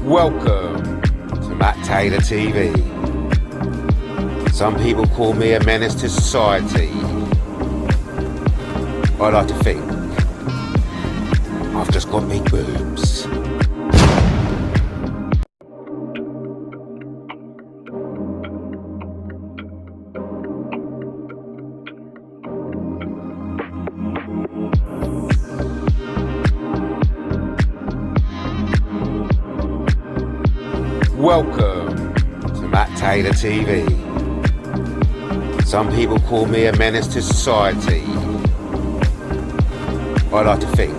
Welcome to MattTaylorTV. Some people call me a menace to society. I like to think I've just got big boobs. Welcome to MattTaylorTV. Some people call me a menace to society. I like to think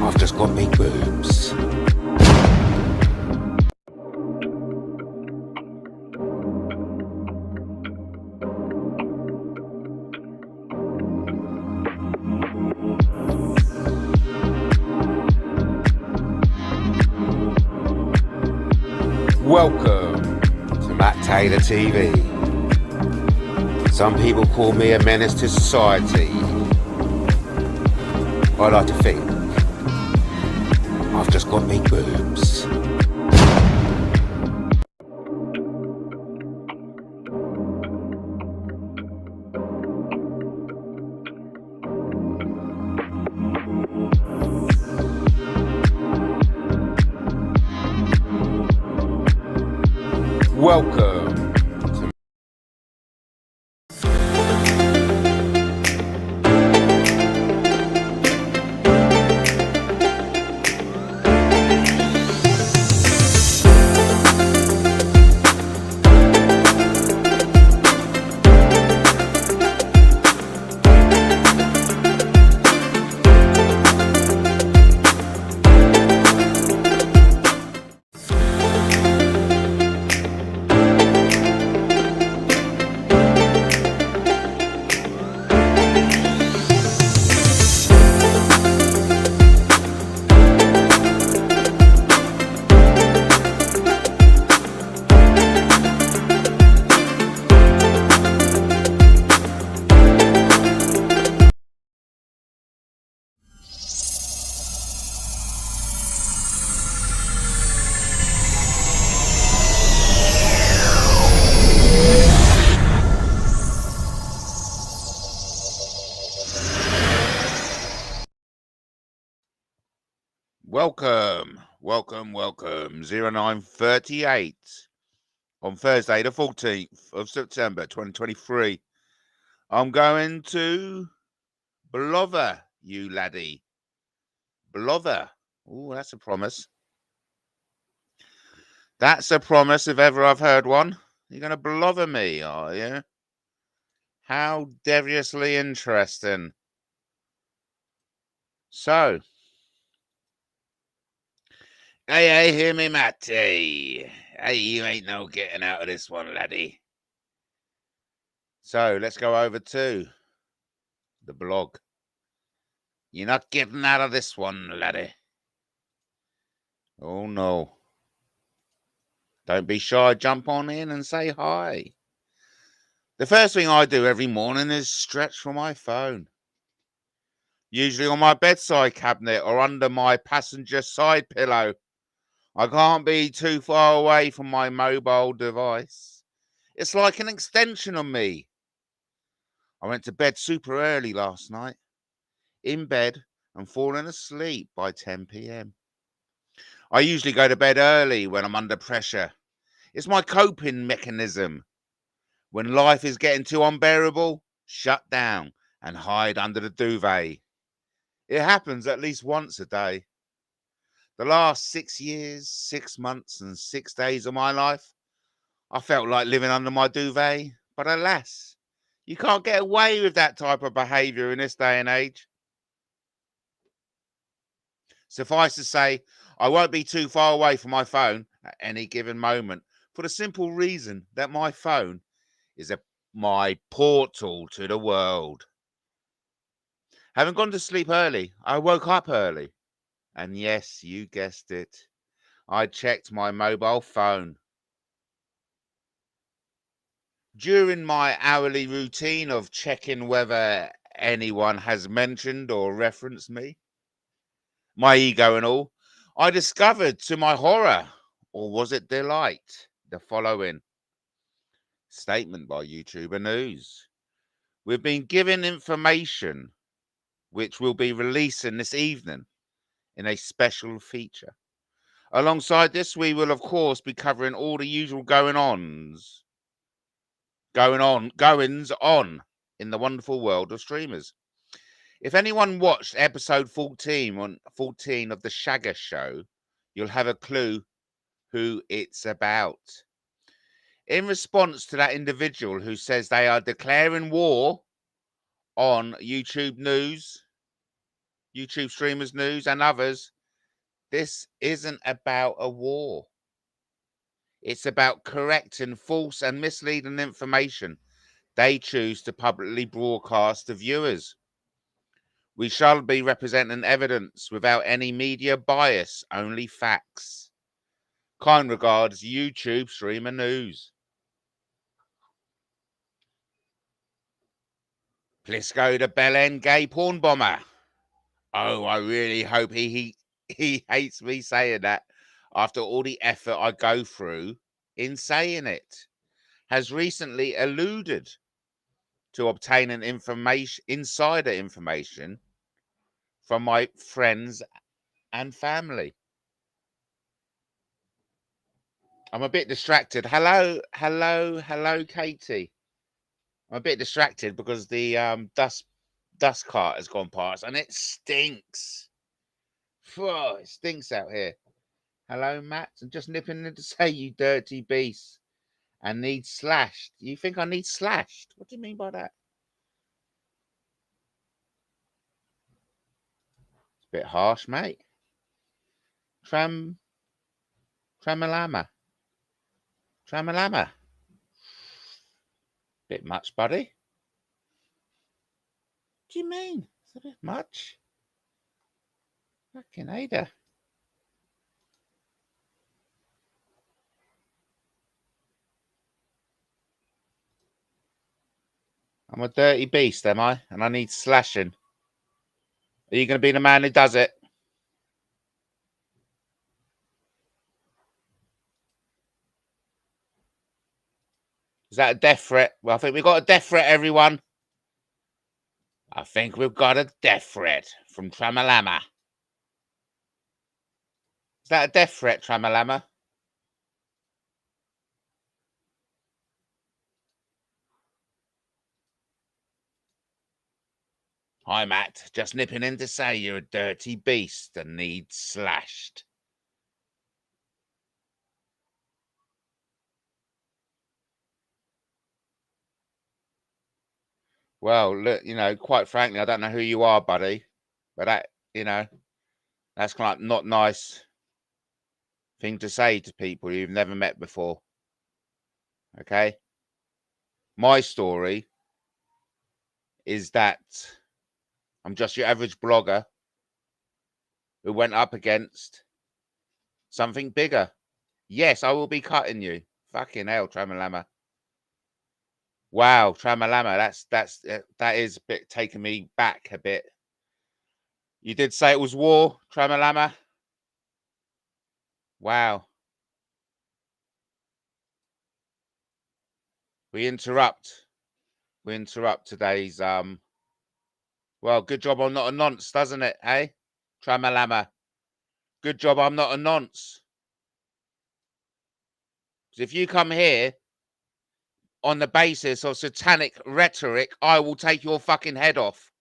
I've just got big boobs. Welcome to MattTaylorTV. Some people call me a menace to society. I like to think I've just got big boobs. Welcome to welcome 0938 on Thursday the 14th of September 2023. I'm going to blother you, laddie. Blother. Oh, that's a promise. That's a promise if ever I've heard one. You're going to blother me, are you? How deviously interesting. So, hey, hear me, Matty. Hey, you ain't no getting out of this one, laddie. So, let's go over to the blog. You're not getting out of this one, laddie. Oh, no. Don't be shy. Jump on in and say hi. The first thing I do every morning is stretch for my phone. Usually on my bedside cabinet or under my passenger side pillow. I can't be too far away from my mobile device. It's like an extension of me. I went to bed super early last night. In bed and falling asleep by 10 p.m. I usually go to bed early when I'm under pressure. It's my coping mechanism. When life is getting too unbearable, shut down and hide under the duvet. It happens at least once a day. The last 6 years, 6 months and 6 days of my life, I felt like living under my duvet. But alas, you can't get away with that type of behaviour in this day and age. Suffice to say, I won't be too far away from my phone at any given moment for the simple reason that my phone is my portal to the world. Having gone to sleep early, I woke up early. And yes, you guessed it. I checked my mobile phone. During my hourly routine of checking whether anyone has mentioned or referenced me, my ego and all, I discovered, to my horror, or was it delight, the following statement by YouTuber News. We've been given information which will be releasing this evening in a special feature. Alongside this, we will, of course, be covering all the usual goings on in the wonderful world of streamers. If anyone watched episode 14 of the Shagger Show, you'll have a clue who it's about. In response to that individual who says they are declaring war on YouTube News, YouTube Streamers News, and others, this isn't about a war. It's about correcting false and misleading information they choose to publicly broadcast to viewers. We shall be representing evidence without any media bias, only facts. Kind regards, YouTube Streamer News. Plisco the Bell-End gay porn bomber. Oh, I really hope he hates me saying that after all the effort I go through in saying it. Has recently alluded to obtaining insider information from my friends and family. I'm a bit distracted. Hello, Katie. I'm a bit distracted because the dust cart has gone past and it stinks. Whoa, it stinks out here. Hello, Matt. I'm just nipping in to say, you dirty beast, and need slashed. You think I need slashed? What do you mean by that? It's a bit harsh, mate. Tramalama. Bit much, buddy. What do you mean? It's a bit much. Fucking Ada. I'm a dirty beast, am I? And I need slashing. Are you going to be the man who does it? Is that a death threat? Well, I think we've got a death threat, everyone. I think we've got a death threat from Tramalama. Is that a death threat, Tramalama? Hi, Matt. Just nipping in to say you're a dirty beast and need slashed. Well, look, quite frankly, I don't know who you are, buddy. But that, that's kind of not nice thing to say to people you've never met before. Okay? My story is that I'm just your average blogger who went up against something bigger. Yes, I will be cutting you. Fucking hell, Tramalama. Wow, Tramalama, that is a bit taking me back a bit. You did say it was war, Tramalama? Wow. We interrupt today's well, good job I'm not a nonce, doesn't it, hey? Tramalama. Good job I'm not a nonce. Because if you come here on the basis of satanic rhetoric, I will take your fucking head off.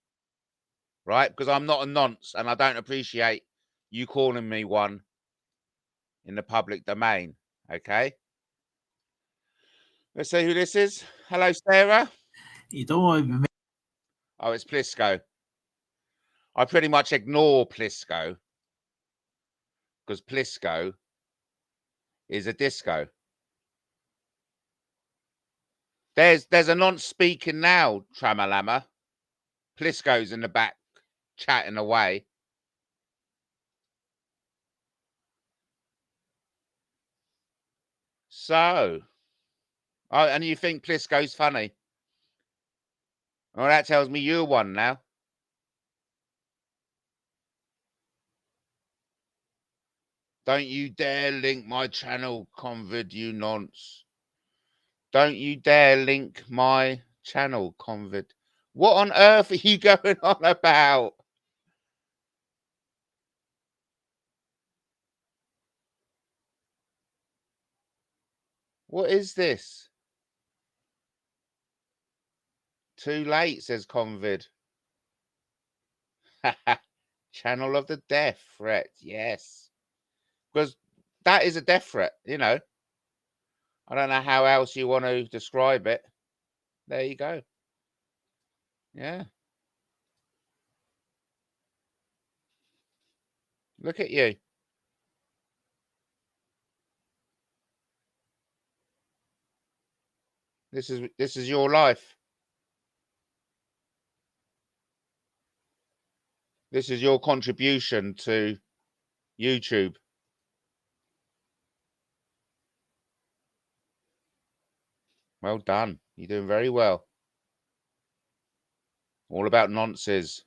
Right? Because I'm not a nonce and I don't appreciate you calling me one in the public domain. Okay? Let's see who this is. Hello, Sarah. You don't even. Oh, it's Plisco. I pretty much ignore Plisco because Plisco is a disco. There's a nonce speaking now, Tramalama. Plisco's in the back chatting away. So, oh, and you think Plisco's funny? Well, that tells me you're one now. Don't you dare link my channel, convid, you nonce. Don't you dare link my channel, convid. What on earth are you going on about? What is this? Too late, says convid. Channel of the death threat, yes. Because that is a death threat, you know. I don't know how else you want to describe it. There you go. Yeah. Look at you. This is your life. This is your contribution to YouTube. Well done. You're doing very well. All about nonsense.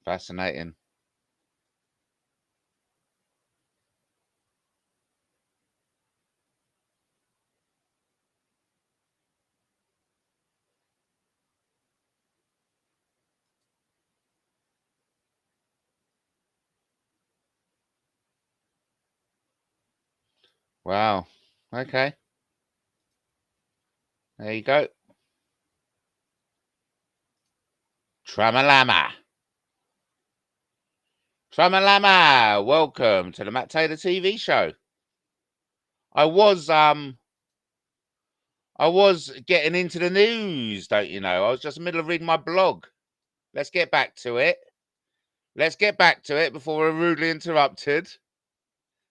Fascinating. Wow. Okay. There you go. Tramalama. Tramalama. Welcome to the Matt Taylor TV show. I was getting into the news, don't you know? I was just in the middle of reading my blog. Let's get back to it. Let's get back to it before we're rudely interrupted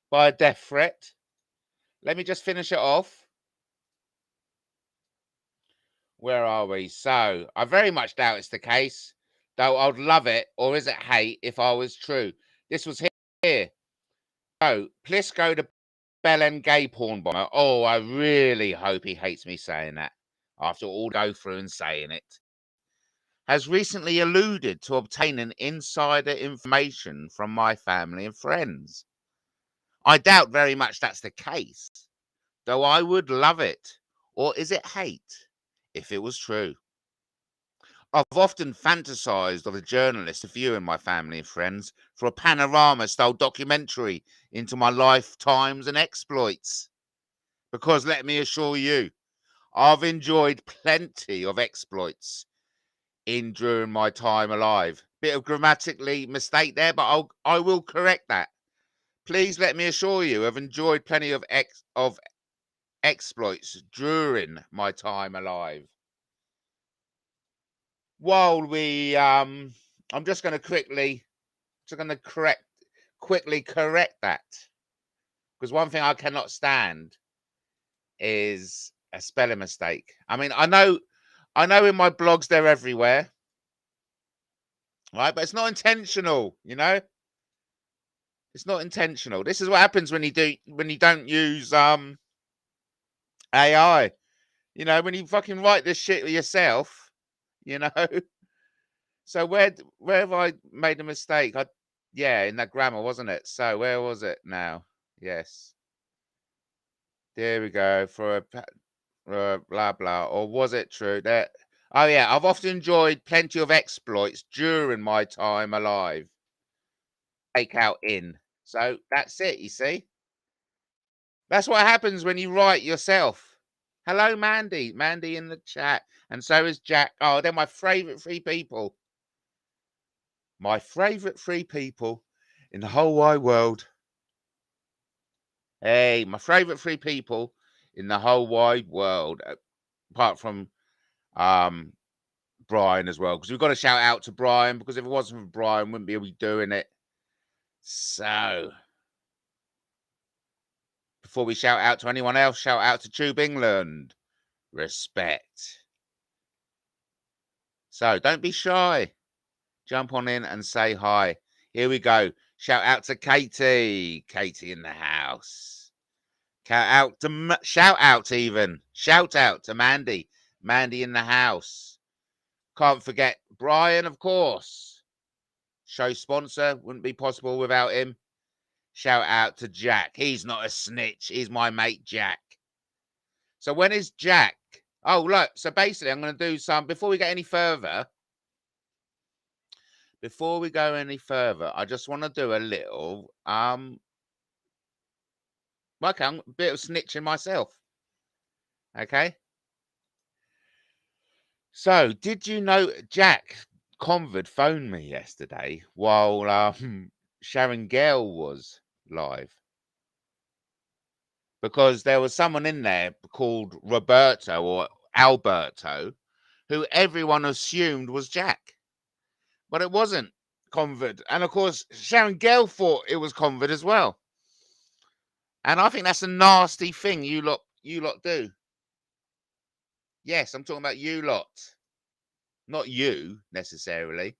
by a death threat. Let me just finish it off. Where are we? So, I very much doubt it's the case, though I'd love it, or is it hate, if I was true. This was here. So, Plisco the Belen gay porn bomber. Oh, I really hope he hates me saying that, after all go through and saying it. Has recently alluded to obtaining insider information from my family and friends. I doubt very much that's the case, though I would love it, or is it hate, if it was true. I've often fantasized of a journalist interviewing my family and friends for a panorama-style documentary into my lifetimes and exploits. Because let me assure you, I've enjoyed plenty of exploits during my time alive. Bit of grammatically mistake there, but I will correct that. Please let me assure you, I've enjoyed plenty of exploits during my time alive. While we I'm just going to quickly correct that, because one thing I cannot stand is a spelling mistake. I mean, I know in my blogs they're everywhere, right? But it's not intentional, you know. It's not intentional. This is what happens when you don't use AI. You know, when you fucking write this shit yourself, you know. So where have I made a mistake? Yeah, in that grammar, wasn't it? So where was it now? Yes. There we go. For a blah blah. Or was it true that? Oh yeah, I've often enjoyed plenty of exploits during my time alive. Take out in. So that's it. You see, that's what happens when you write yourself. Hello, Mandy. Mandy in the chat, and so is Jack. Oh, they're my favourite three people. My favourite three people in the whole wide world. Hey, my favourite three people in the whole wide world, apart from Brian as well, because we've got to shout out to Brian, because if it wasn't for Brian, we wouldn't be able to be doing it. So, before we shout out to anyone else, shout out to Tube England. Respect. So, don't be shy. Jump on in and say hi. Here we go. Shout out to Katie. Katie in the house. Shout out to Mandy. Mandy in the house. Can't forget Brian, of course. Show sponsor. Wouldn't be possible without him. Shout out to Jack. He's not a snitch. He's my mate, Jack. So when is Jack? Oh, look. So basically, I'm going to do some, before we get any further, I just want to do a little, okay, I'm a bit of snitching myself. Okay. So, did you know Jack Convert phoned me yesterday while Sharon Gale was live? Because there was someone in there called Roberto or Alberto, who everyone assumed was Jack. But it wasn't Convert. And of course, Sharon Gale thought it was Convert as well. And I think that's a nasty thing you lot do. Yes, I'm talking about you lot. Not you, necessarily.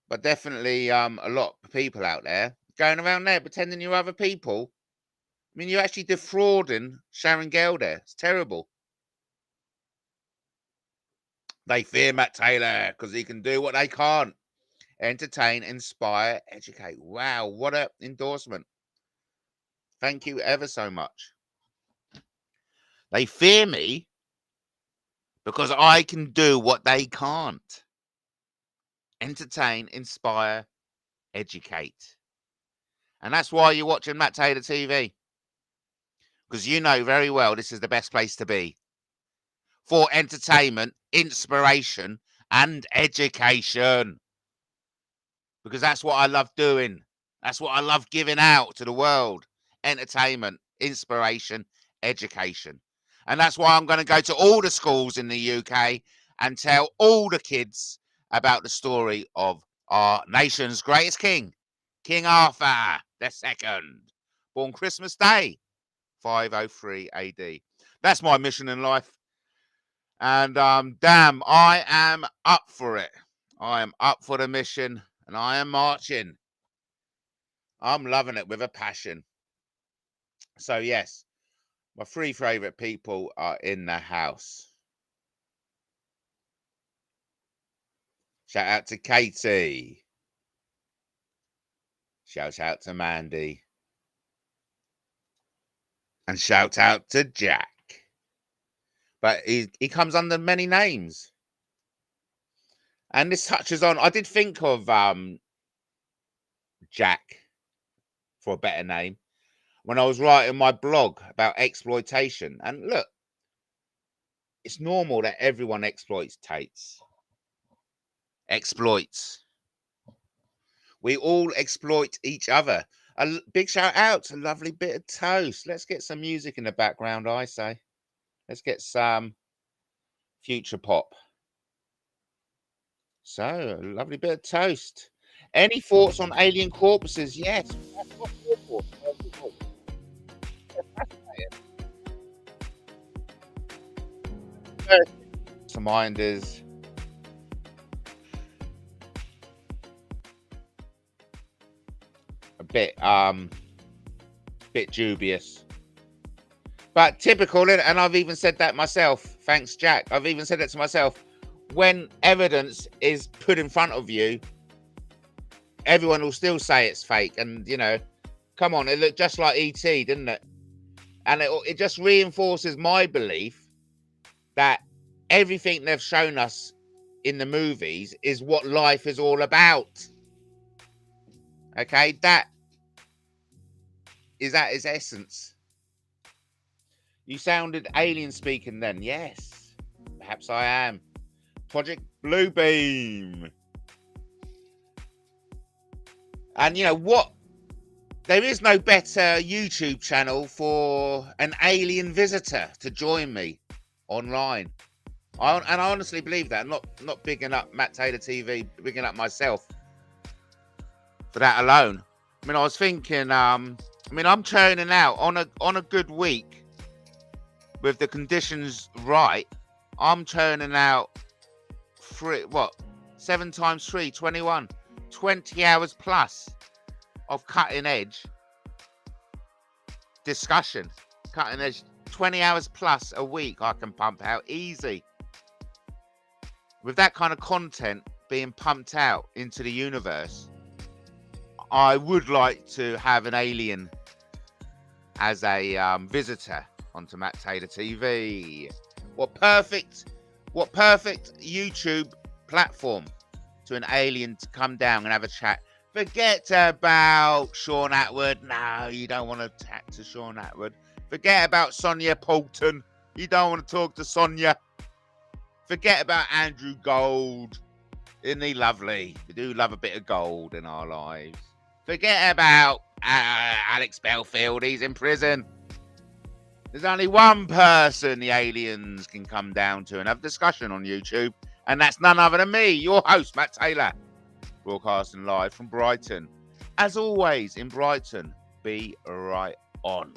But definitely a lot of people out there going around there pretending you're other people. I mean, you're actually defrauding Sharon Gale there. It's terrible. They fear Matt Taylor because he can do what they can't. Entertain, inspire, educate. Wow, what an endorsement. Thank you ever so much. They fear me because I can do what they can't. Entertain, inspire, educate. And that's why you're watching MattTaylorTV. Because you know very well this is the best place to be. For entertainment, inspiration, and education. Because that's what I love doing. That's what I love giving out to the world. Entertainment, inspiration, education. And that's why I'm going to go to all the schools in the UK and tell all the kids about the story of our nation's greatest king, King Arthur II, born Christmas Day, 503 AD. That's my mission in life. And damn, I am up for it. I am up for the mission and I am marching. I'm loving it with a passion. So yes, my three favorite people are in the house. Shout out to Katie. Shout out to Mandy. And shout out to Jack. But he comes under many names. And this touches on, I did think of Jack for a better name when I was writing my blog about exploitation. And look, it's normal that everyone exploits. We all exploit each other. A big shout out to Lovely Bit of Toast. Let's get some music in the background, I say. Let's get some future pop. So, a lovely bit of toast. Any thoughts on alien corpses? Yes. To mind is a bit dubious, but typical. And I've even said that myself. Thanks, Jack. I've even said it to myself. When evidence is put in front of you, everyone will still say it's fake. And you know, come on, it looked just like ET, didn't it? And it just reinforces my belief that everything they've shown us in the movies is what life is all about. Okay, that is at its essence. You sounded alien speaking then. Yes, perhaps I am. Project Bluebeam. And you know what? There is no better YouTube channel for an alien visitor to join me online. And I honestly believe that. I'm not bigging up MattTaylorTV, bigging up myself for that alone. I mean, I was thinking, I'm churning out on a good week with the conditions right. I'm churning out 7 times 3, 21, 20 hours plus of cutting edge discussion cutting edge. 20 hours plus a week I can pump out easy. With that kind of content being pumped out into the universe, I would like to have an alien as a visitor onto MattTaylorTV. What perfect YouTube platform to an alien to come down and have a chat. Forget about Sean Atwood. No, you don't want to chat to Sean Atwood. Forget about Sonia Poulton. You don't want to talk to Sonia. Forget about Andrew Gold. Isn't he lovely? We do love a bit of gold in our lives. Forget about Alex Belfield. He's in prison. There's only one person the aliens can come down to and have a discussion on YouTube, and that's none other than me, your host, Matt Taylor, broadcasting live from Brighton. As always, in Brighton, be right on.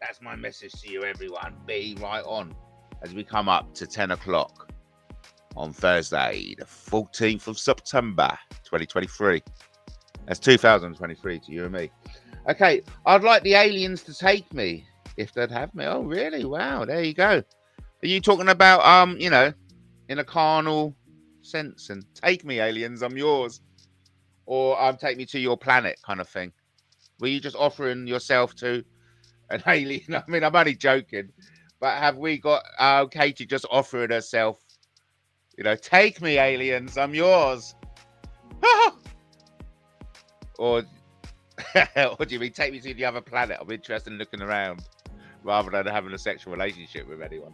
That's my message to you, everyone. Be right on as we come up to 10 o'clock on Thursday, the 14th of September, 2023. That's 2023 to you and me. Okay, I'd like the aliens to take me if they'd have me. Oh, really? Wow, there you go. Are you talking about, you know, in a carnal sense and take me, aliens, I'm yours? Or take me to your planet kind of thing? Were you just offering yourself to an alien? I mean, I'm only joking. But have we got Katie just offering herself, you know, take me, aliens, I'm yours? Or do you mean take me to the other planet? I'm interested in looking around rather than having a sexual relationship with anyone.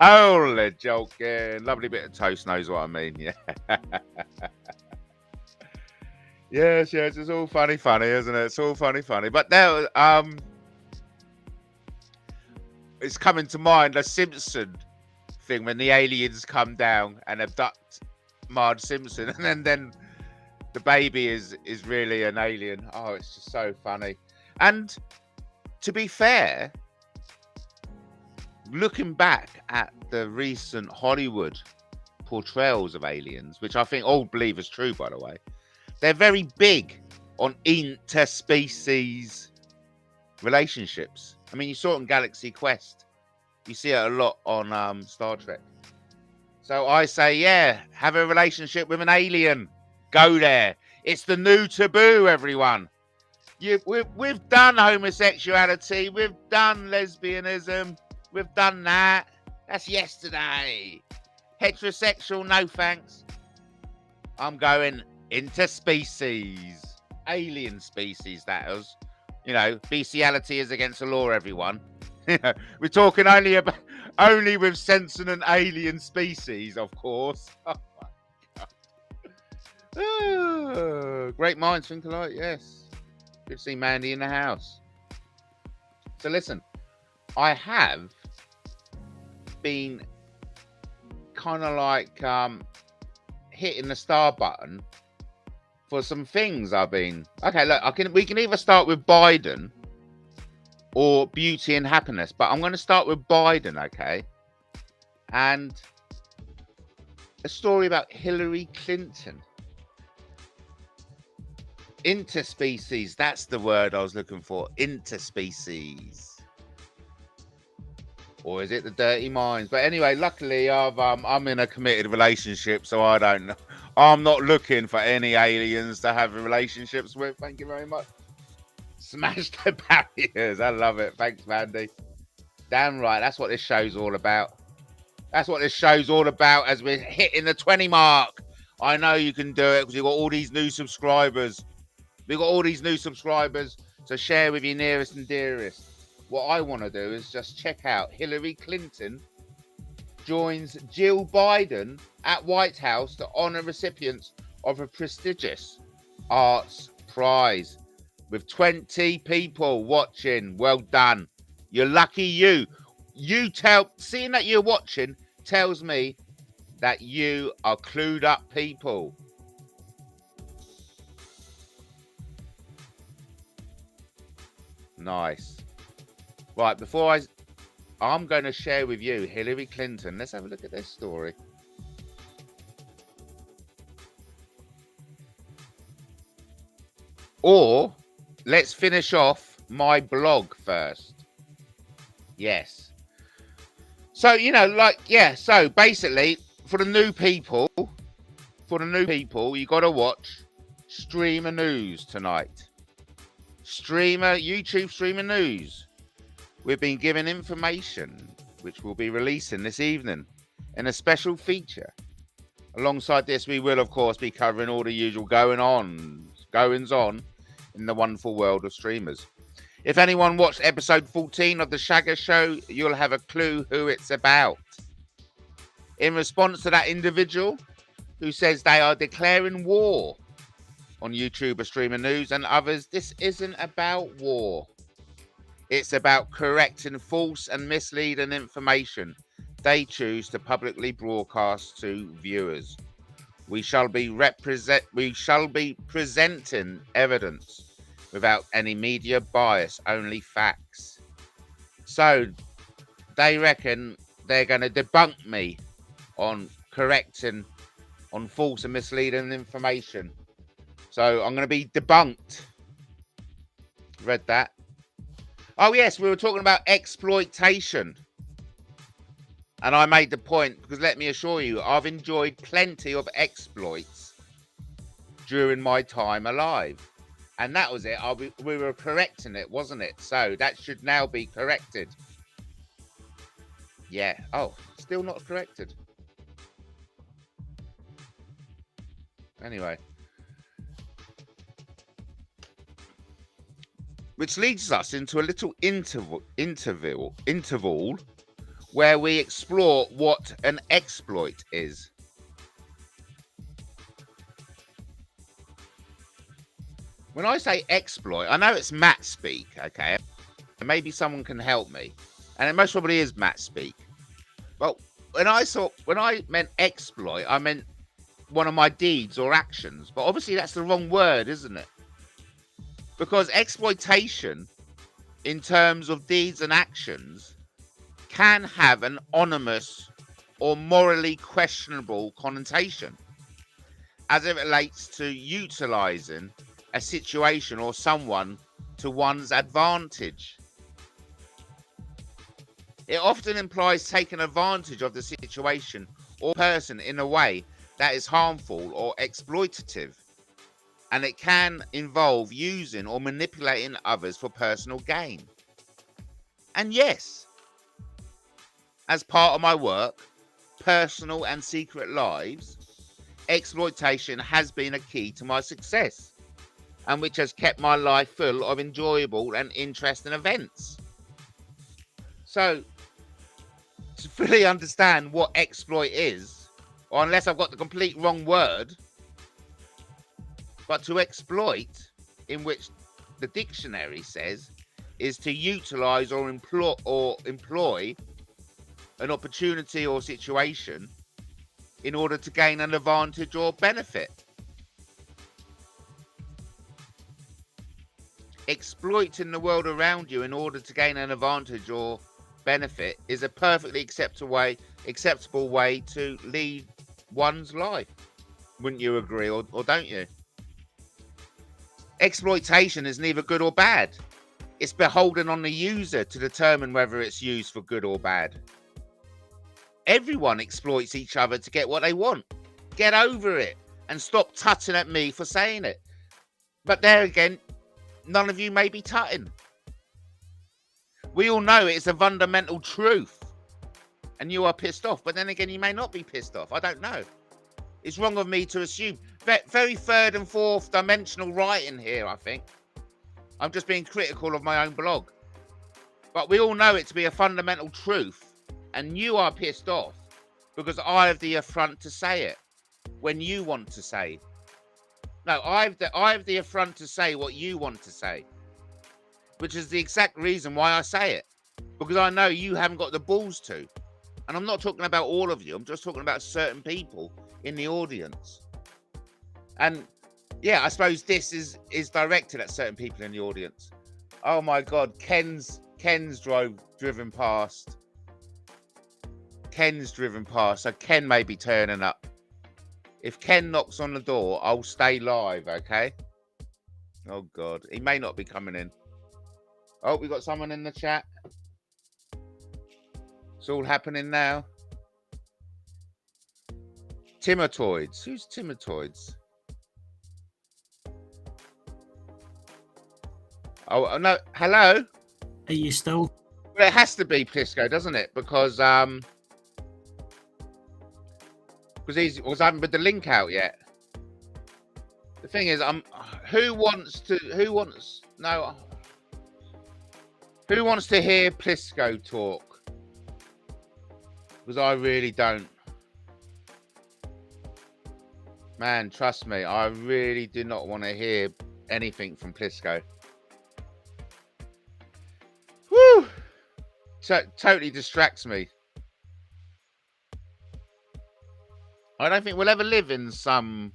Only joking. Lovely bit of toast knows what I mean. Yeah. Yes, it's all funny, isn't it? It's all funny. But now, it's coming to mind the Simpson thing when the aliens come down and abduct Marge Simpson, and then the baby is really an alien. Oh, it's just so funny. And to be fair, looking back at the recent Hollywood portrayals of aliens, which I think all believe is true, by the way, they're very big on interspecies relationships. I mean, you saw it on Galaxy Quest. You see it a lot on Star Trek. So I say, yeah, have a relationship with an alien. Go there. It's the new taboo, everyone. We've done homosexuality. We've done lesbianism. We've done that. That's yesterday. Heterosexual, no thanks. I'm going interspecies. Alien species, that is. You know, bestiality is against the law, everyone. We're talking only with sentient alien species, of course. Oh my God. Oh, great minds think alike, yes. Good to see Mandy in the house. So listen, I have been kind of like hitting the star button for some things I've been. Okay, look, we can either start with Biden or beauty and happiness, but I'm going to start with Biden, okay? And a story about Hillary Clinton. Interspecies, that's the word I was looking for. Interspecies. Or is it the dirty minds? But anyway, luckily I'm in a committed relationship, so I don't know. I'm not looking for any aliens to have relationships with. Thank you very much. Smash the barriers. I love it. Thanks, Mandy. Damn right. That's what this show's all about. That's what this show's all about as we're hitting the 20 mark. I know you can do it because you've got all these new subscribers. We've got all these new subscribers. So share with your nearest and dearest. What I want to do is just check out Hillary Clinton joins Jill Biden at White House to honor recipients of a prestigious arts prize. With 20 people watching. Well done. You're lucky you. Seeing that you're watching tells me that you are clued up people. Nice. Right, before I'm going to share with you Hillary Clinton. Let's have a look at this story. Let's have a look at this story. Or let's finish off my blog first. Yes. So, so basically, for the new people, you got to watch Streamer News tonight. YouTube Streamer News. We've been given information which we'll be releasing this evening in a special feature. Alongside this, we will, of course, be covering all the usual goings on in the wonderful world of streamers. If anyone watched episode 14 of The Shagger Show, you'll have a clue who it's about. In response to that individual who says they are declaring war on YouTuber Streamer News and others, this isn't about war. It's about correcting false and misleading information they choose to publicly broadcast to viewers. We shall be presenting evidence without any media bias, only facts. So they reckon they're going to debunk me on correcting on false and misleading information. So I'm going to be debunked. Read that. Oh yes, we were talking about exploitation. And I made the point, because let me assure you, I've enjoyed plenty of exploits during my time alive. And that was it. We were correcting it, wasn't it? So that should now be corrected. Yeah. Oh, still not corrected. Anyway. Which leads us into a little interval where we explore what an exploit is. When I say exploit, I know it's Matt speak, okay? Maybe someone can help me. And it most probably is Matt speak. But when I meant exploit, I meant one of my deeds or actions. But obviously that's the wrong word, isn't it? Because exploitation, in terms of deeds and actions, can have an onerous or morally questionable connotation as it relates to utilizing a situation or someone to one's advantage. It often implies taking advantage of the situation or person in a way that is harmful or exploitative, and it can involve using or manipulating others for personal gain. And yes, as part of my work, Personal and Secret Lives, exploitation has been a key to my success, and which has kept my life full of enjoyable and interesting events. So, to fully understand what exploit is, or unless I've got the complete wrong word, but to exploit, in which the dictionary says, is to utilize or employ an opportunity or situation in order to gain an advantage or benefit. Exploiting the world around you in order to gain an advantage or benefit is a perfectly acceptable way to lead one's life. Wouldn't you agree, or don't you? Exploitation is neither good or bad. It's beholden on the user to determine whether it's used for good or bad. Everyone exploits each other to get what they want. Get over it and stop tutting at me for saying it. But there again, none of you may be tutting. We all know it's a fundamental truth. And you are pissed off. But then again, you may not be pissed off. I don't know. It's wrong of me to assume. Very third and fourth dimensional writing here, I think. I'm just being critical of my own blog. But we all know it to be a fundamental truth. And you are pissed off because I have the affront to say it when you want to say. No, I have the affront to say what you want to say, which is the exact reason why I say it, because I know you haven't got the balls to. And I'm not talking about all of you. I'm just talking about certain people in the audience. And yeah, I suppose this is directed at certain people in the audience. Oh my God, Ken's driven past. Ken's driven past, so Ken may be turning up. If Ken knocks on the door, I'll stay live, okay? Oh, God. He may not be coming in. Oh, we got someone in the chat. It's all happening now. Timatoids. Who's Timatoids? Oh, no. Hello? Are you still? Well, it has to be Plisco, doesn't it? Because I haven't put the link out yet. The thing is, who wants to hear Plisco talk? Because I really don't. Man, trust me, I really do not want to hear anything from Plisco. Woo! So totally distracts me. I don't think we'll ever live in some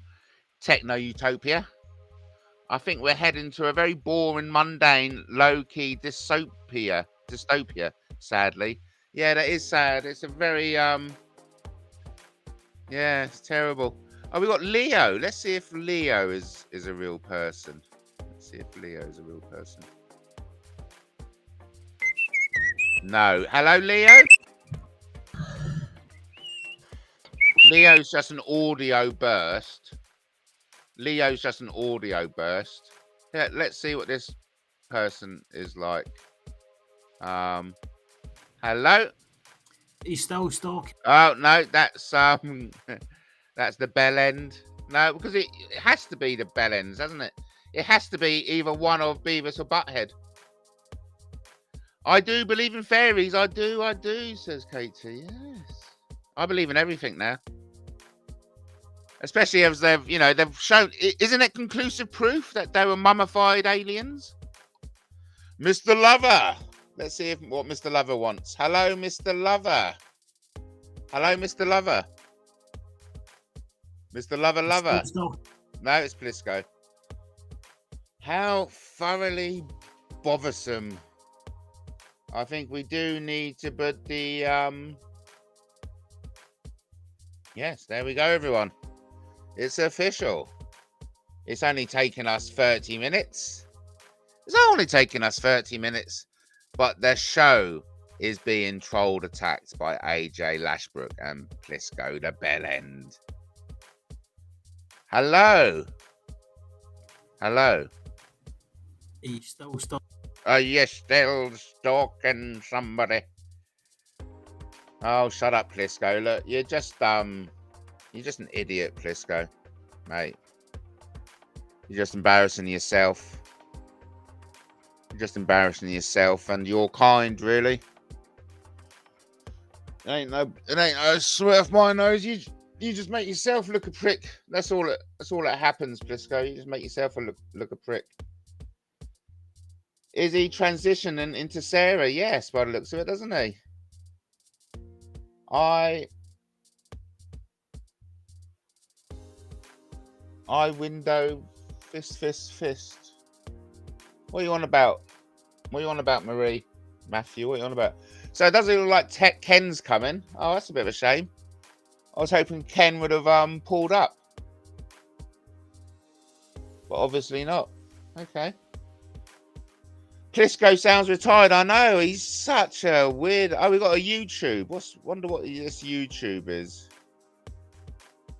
techno utopia. I think we're heading to a very boring, mundane, low-key dystopia, sadly. Yeah, that is sad. It's a very yeah, it's terrible. Oh, we got Leo. Let's see if Leo is a real person. Let's see if Leo is a real person. No. Hello, Leo? Leo's just an audio burst. Yeah, let's see what this person is like. Hello? He's still stalking. Oh, no, that's that's the bell end. No, because it has to be the bell ends, doesn't it? It has to be either one of Beavis or Butthead. I do believe in fairies. I do, says Katie. Yes. I believe in everything now. Especially as they've shown, isn't it conclusive proof that they were mummified aliens? Mr. Lover. Let's see what Mr. Lover wants. Hello, Mr. Lover. Hello, Mr. Lover. Mr. Lover. No, it's Plisco. How thoroughly bothersome. I think we do need to put the yes, there we go, everyone. It's official. It's only taken us 30 minutes. It's only taken us 30 minutes, but the show is being trolled attacked by AJ Lashbrook and Plisco the Bell End. Hello. Hello. He's still stalking. Are you still stalking somebody? Oh, shut up, Plisco. Look, you're just an idiot, Plisco, mate. You're just embarrassing yourself. You're just embarrassing yourself and your kind, really. It ain't no sweat off my nose. You just make yourself look a prick. That's all that happens, Plisco. You just make yourself look a prick. Is he transitioning into Sarah? Yes, by the looks of it, doesn't he? I window fist. What are you on about? What are you on about, Marie? Matthew, what are you on about? So it doesn't look like Ken's coming. Oh, that's a bit of a shame. I was hoping Ken would have pulled up. But obviously not. Okay. Plisco sounds retired. I know. He's such a weird... Oh, we got a YouTube. Wonder what this YouTube is.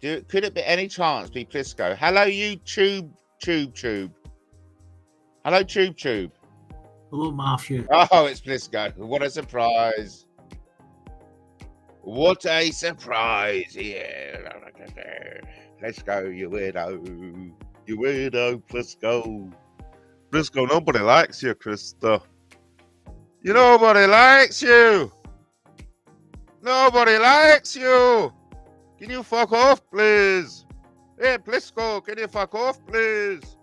Could it be any chance be Plisco? Hello, YouTube. Tube. Hello, Tube. Hello, Matthew. Oh, it's Plisco. What a surprise. What a surprise. Yeah. Plisco, you weirdo. You weirdo, Plisco. Plisco, nobody likes you, Krista. Nobody likes you. Nobody likes you. Can you fuck off, please? Hey, Plisco, can you fuck off, please?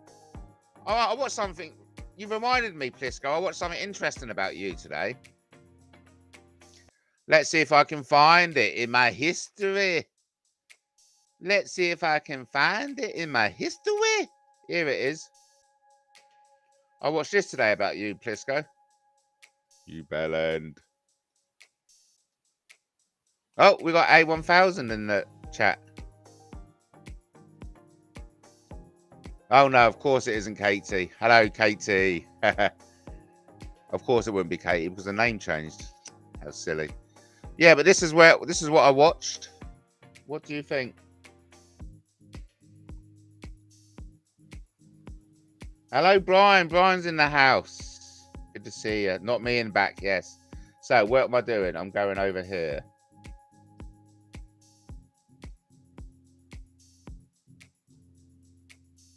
Oh, I watched something. You reminded me, Plisco. I watched something interesting about you today. Let's see if I can find it in my history. Let's see if I can find it in my history. Here it is. I watched this today about you, Plisco. You bellend. Oh, we got A1000 in the chat. Oh, no, of course it isn't Katie. Hello, Katie. Of course it wouldn't be Katie because the name changed. How silly. Yeah, but this is what I watched. What do you think? Hello, Brian. Brian's in the house. Good to see you. Not me in back, yes. So, what am I doing? I'm going over here.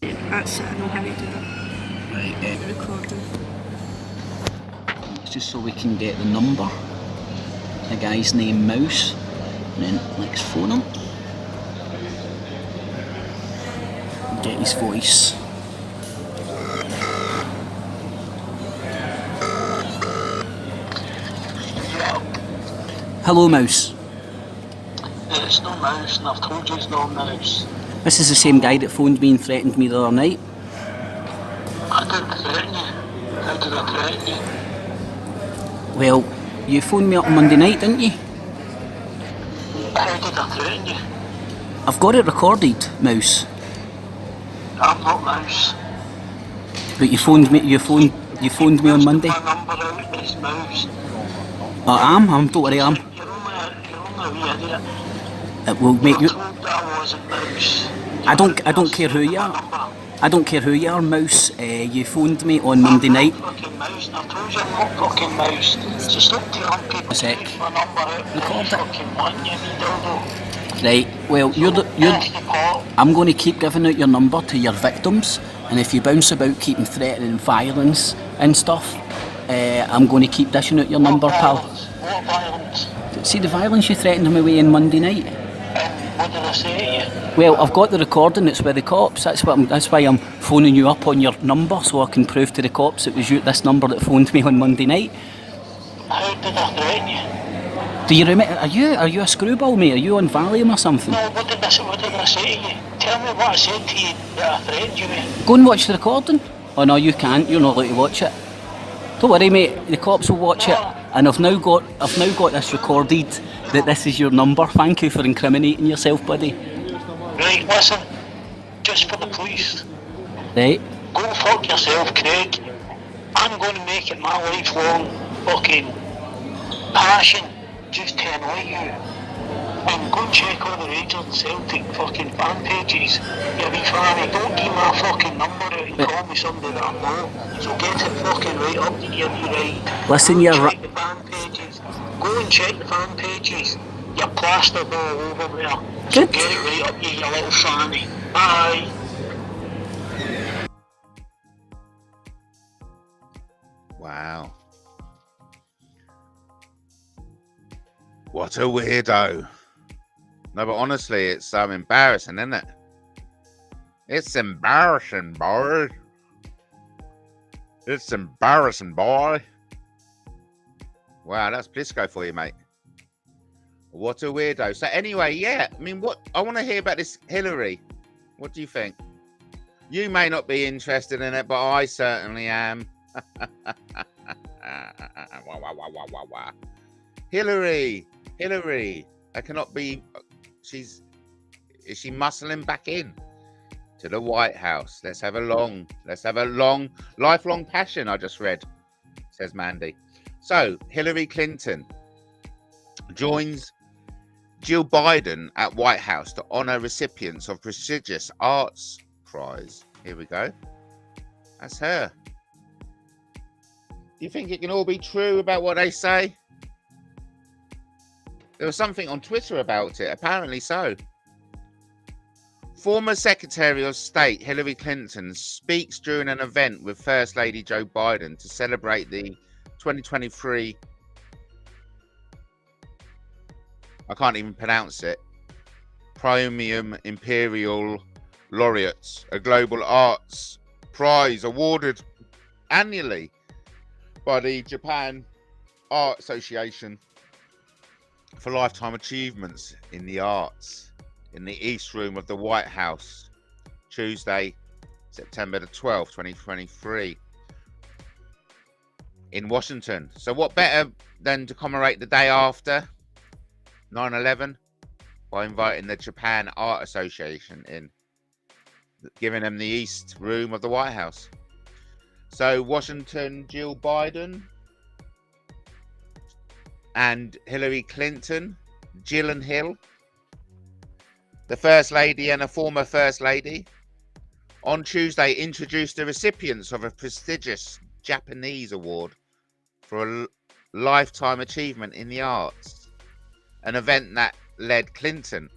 That's it, I know how to do it. Right, Recording. it's just so we can get the number. The guy's name Mouse. And then let's phone him. Get his voice. Hello, Mouse. It's no Mouse, and I've told you it's no Mouse. This is the same guy that phoned me and threatened me the other night. I didn't threaten you. How did I threaten you? Well, you phoned me up on Monday night, didn't you? How did I threaten you? I've got it recorded, Mouse. I'm not Mouse. But you phoned me me on Monday. My number out is Mouse. I am, don't worry, I am. You're only a wee idiot. It will make you. I told that I wasn't Mouse. I don't care who you are. I don't care who you are, Mouse. You phoned me on Monday night. I'm not fucking Mouse, and I've told you I'm not fucking Mouse. So stop telling people A sec. to use my number out. Record it. Fucking one, you wee dildo. Right, well, I'm going to keep giving out your number to your victims, and if you bounce about keeping threatening violence and stuff, I'm going to keep dishing out your number, pal. What violence? See the violence you threatened me with on Monday night? What did I say to you? Well, I've got the recording, it's with the cops, that's why I'm phoning you up on your number, so I can prove to the cops it was you, this number that phoned me on Monday night. How did I threaten you? Do you remember, are you a screwball, mate? Are you on Valium or something? No, what did I say to you? Tell me what I said to you that I threatened you with. Go and watch the recording. Oh no, you can't, you're not allowed to watch it. Don't worry, mate, the cops will watch it, and I've now got this recorded that this is your number. Thank you for incriminating yourself, buddy. Right, listen, just for the police, Right? go fuck yourself, Craig. I'm going to make it my lifelong fucking passion just to annoy you. And go and check all the Rangers and Celtic fucking fan pages. You wee fanny, don't give my fucking number out and call me somebody that I'm not. So get it fucking right up to your wee right. Listen, Go and you're check the fan pages. Go and check the fan pages. You're plastered all over there. So Good. get it right up, you little fanny. Bye. Wow. What a weirdo. No, but honestly, it's embarrassing, isn't it? It's embarrassing, boy. It's embarrassing, boy. Wow, that's Blisco for you, mate. What a weirdo. So anyway, yeah, I mean, what I want to hear about this Hillary. What do you think? You may not be interested in it, but I certainly am. Hillary. I cannot be. Is she muscling back in to the White House? Let's have a long, lifelong passion. I just read, says Mandy. So Hillary Clinton joins Jill Biden at White House to honor recipients of prestigious arts prize. Here we go. That's her. Do you think it can all be true about what they say? There was something on Twitter about it. Apparently so. Former Secretary of State Hillary Clinton speaks during an event with First Lady Joe Biden to celebrate the 2023, I can't even pronounce it, Premium Imperial Laureates, a global arts prize awarded annually by the Japan Art Association for lifetime achievements in the arts in the East Room of the White House, Tuesday, September the 12th, 2023 in Washington. So what better than to commemorate the day after 9/11 by inviting the Japan Art Association in. giving them the East Room of the White House. So Washington, Jill Biden and Hillary Clinton, Jill and Hill, the First Lady and a former First Lady, on Tuesday introduced the recipients of a prestigious Japanese award for a lifetime achievement in the arts, an event that led Clinton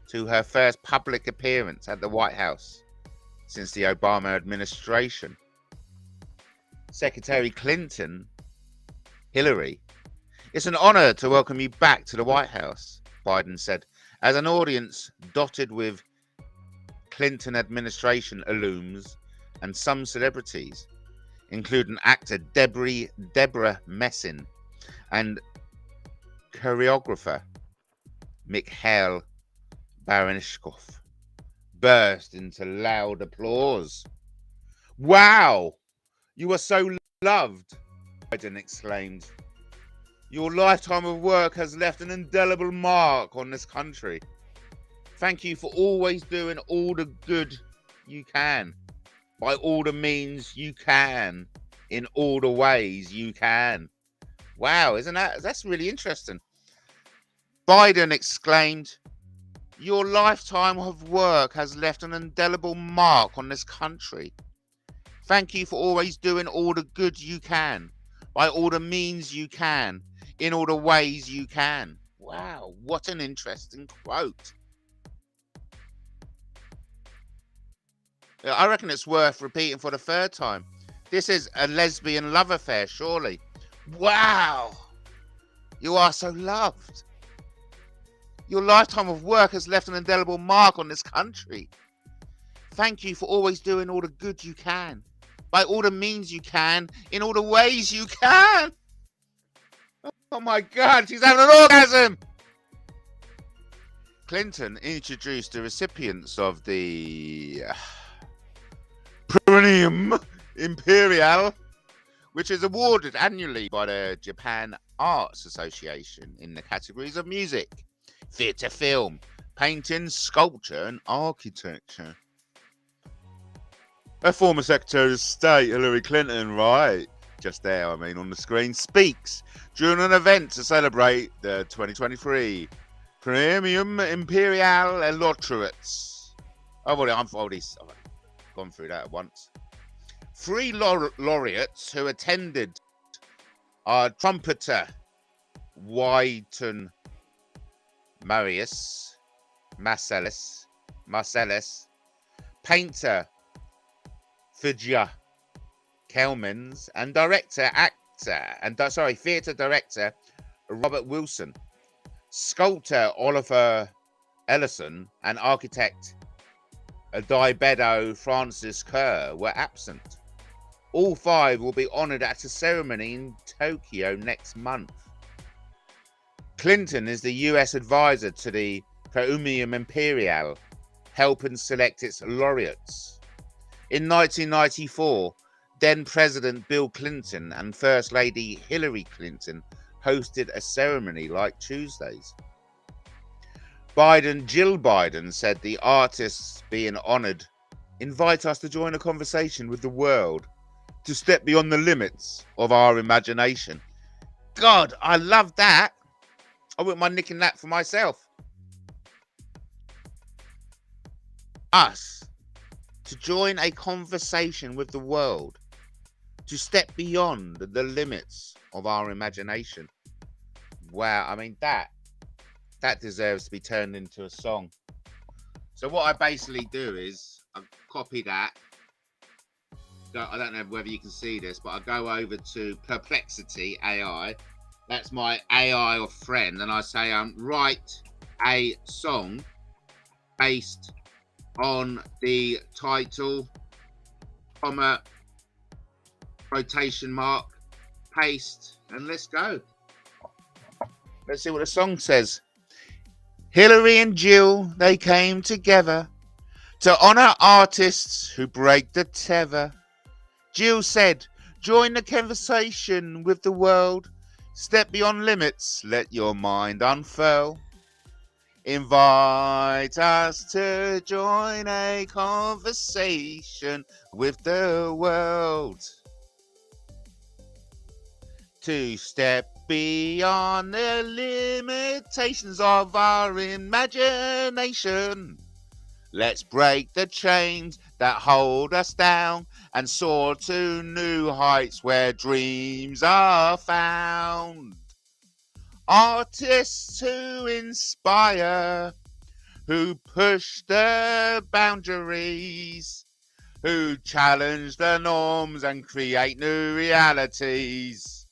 to her first public appearance at the White House since the Obama administration. Secretary Clinton, Hillary, "It's an honor to welcome you back to the White House," Biden said, as an audience dotted with Clinton administration alums and some celebrities, including actor Deborah Messing and choreographer Mikhail Baryshnikov, burst into loud applause. "Wow, you are so loved," Biden exclaimed. "Your lifetime of work has left an indelible mark on this country. Thank you for always doing all the good you can, by all the means you can, in all the ways you can." Wow, that's really interesting. Biden exclaimed, "Your lifetime of work has left an indelible mark on this country. Thank you for always doing all the good you can, by all the means you can, in all the ways you can." Wow, what an interesting quote. I reckon it's worth repeating for the third time. This is a lesbian love affair, surely. Wow, you are so loved. Your lifetime of work has left an indelible mark on this country. Thank you for always doing all the good you can, by all the means you can, in all the ways you can. Oh my God, she's having an orgasm. Clinton introduced the recipients of the Premium Imperial, which is awarded annually by the Japan Arts Association in the categories of music, theatre, film, painting, sculpture, and architecture. A former Secretary of State, Hillary Clinton, right, just there, I mean, on the screen, speaks during an event to celebrate the 2023 Premium Imperial Laureates. I've already gone through that once. 3 laureates who attended are trumpeter Wynton Marsalis, painter Fudja Kelmans, and theatre director Robert Wilson, sculptor Oliver Ellison, and architect Dibedo Francis Kerr were absent. All 5 will be honoured at a ceremony in Tokyo next month. Clinton is the US advisor to the Premium Imperial, helping select its laureates. In 1994, then President Bill Clinton and First Lady Hillary Clinton hosted a ceremony like Tuesday's. Jill Biden said the artists being honoured invite us to join a conversation with the world, to step beyond the limits of our imagination. God, I love that. I wouldn't mind nicking that for myself. Us, to join a conversation with the world, to step beyond the limits of our imagination. Wow, I mean, that deserves to be turned into a song. So what I basically do is I copy that. I don't know whether you can see this, but I go over to Perplexity AI. That's my AI or friend, and I say, write a song based on the title, comma, quotation mark, paste, and let's go. Let's see what the song says. Hillary and Jill, they came together to honour artists who break the tether. Jill said, join the conversation with the world. Step beyond limits, let your mind unfurl. Invite us to join a conversation with the world. To step beyond the limitations of our imagination. Let's break the chains that hold us down and soar to new heights where dreams are found. Artists who inspire, who push the boundaries, who challenge the norms and create new realities.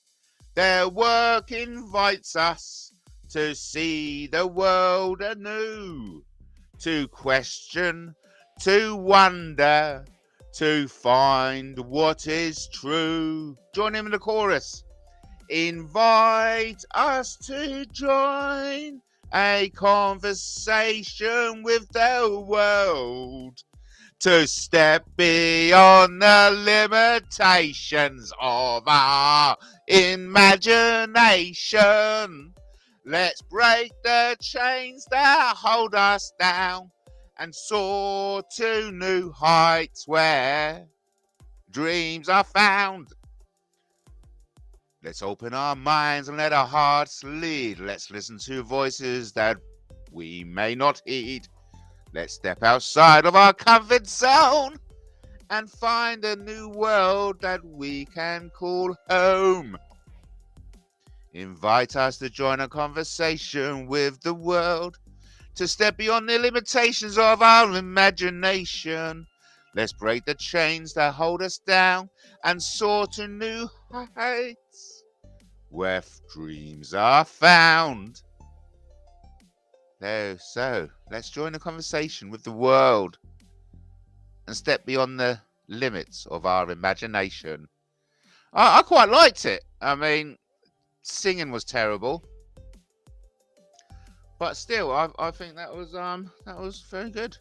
Their work invites us to see the world anew, to question, to wonder, to find what is true. Join him in the chorus. Invite us to join a conversation with the world, to step beyond the limitations of our imagination. Let's break the chains that hold us down and soar to new heights where dreams are found. Let's open our minds and let our hearts lead. Let's listen to voices that we may not heed. Let's step outside of our comfort zone and find a new world that we can call home. Invite us to join a conversation with the world, to step beyond the limitations of our imagination. Let's break the chains that hold us down and soar to new heights where dreams are found. So, let's join a conversation with the world and step beyond the limits of our imagination. I quite liked it. I mean, singing was terrible, but still, I think that was very good,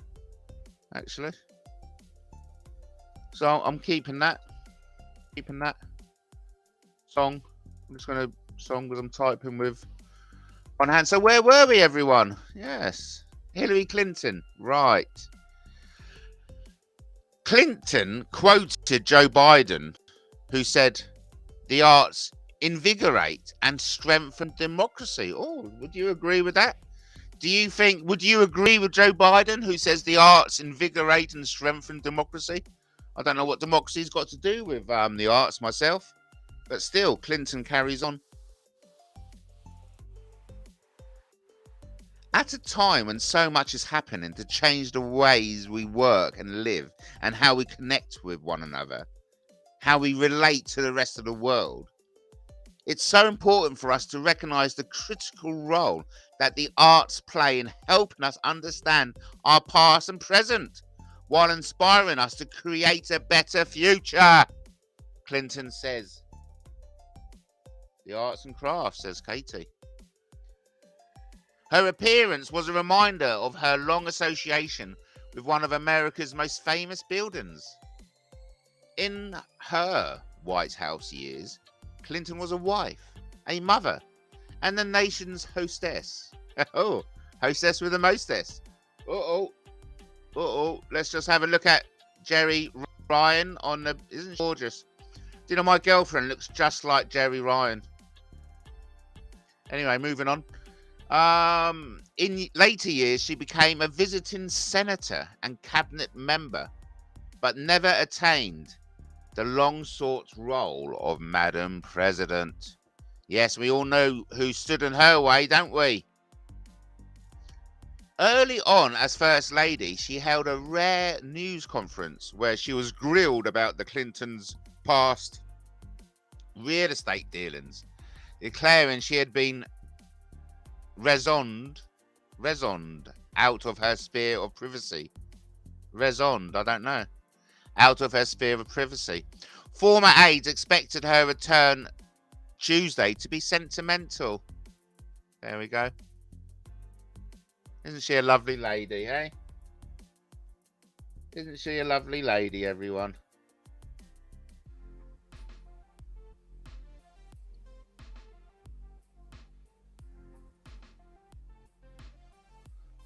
actually. So I'm keeping that song. I'm just going to song because I'm typing with one hand. So where were we, everyone? Yes, Hillary Clinton, right. Clinton quoted Joe Biden, who said, "The arts invigorate and strengthen democracy." Oh, would you agree with that? Would you agree with Joe Biden, who says the arts invigorate and strengthen democracy? I don't know what democracy's got to do with the arts myself, but still, Clinton carries on. At a time when so much is happening to change the ways we work and live and how we connect with one another, how we relate to the rest of the world, it's so important for us to recognise the critical role that the arts play in helping us understand our past and present, while inspiring us to create a better future. Clinton says. The arts and crafts, says Katie. Her appearance was a reminder of her long association with one of America's most famous buildings. In her White House years, Clinton was a wife, a mother, and the nation's hostess. Oh, hostess with a mostess. Let's just have a look at Jerry Ryan on the... Isn't she gorgeous? Do you know, my girlfriend looks just like Jerry Ryan. Anyway, moving on. In later years, she became a visiting senator and cabinet member, but never attained the long-sought role of Madam President. Yes, we all know who stood in her way, don't we? Early on, as First Lady, she held a rare news conference where she was grilled about the Clintons' past real estate dealings, declaring she had been raisonned out of her sphere of privacy. Raisonned, I don't know. Out of her sphere of privacy. Former aides expected her return Tuesday to be sentimental. There we go. Isn't she a lovely lady, eh? Isn't she a lovely lady, everyone?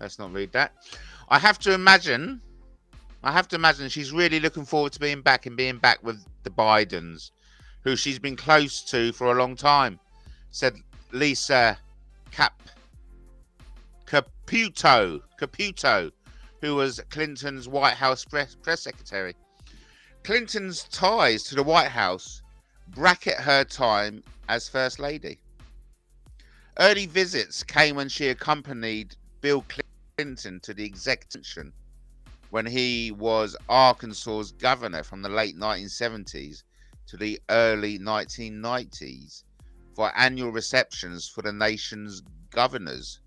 Let's not read that. I have to imagine she's really looking forward to being back and being back with the Bidens, who she's been close to for a long time, said Lisa Caputo, who was Clinton's White House press secretary. Clinton's ties to the White House bracket her time as First Lady. Early visits came when she accompanied Bill Clinton to the executive when he was Arkansas's governor from the late 1970s to the early 1990s for annual receptions for the nation's governors.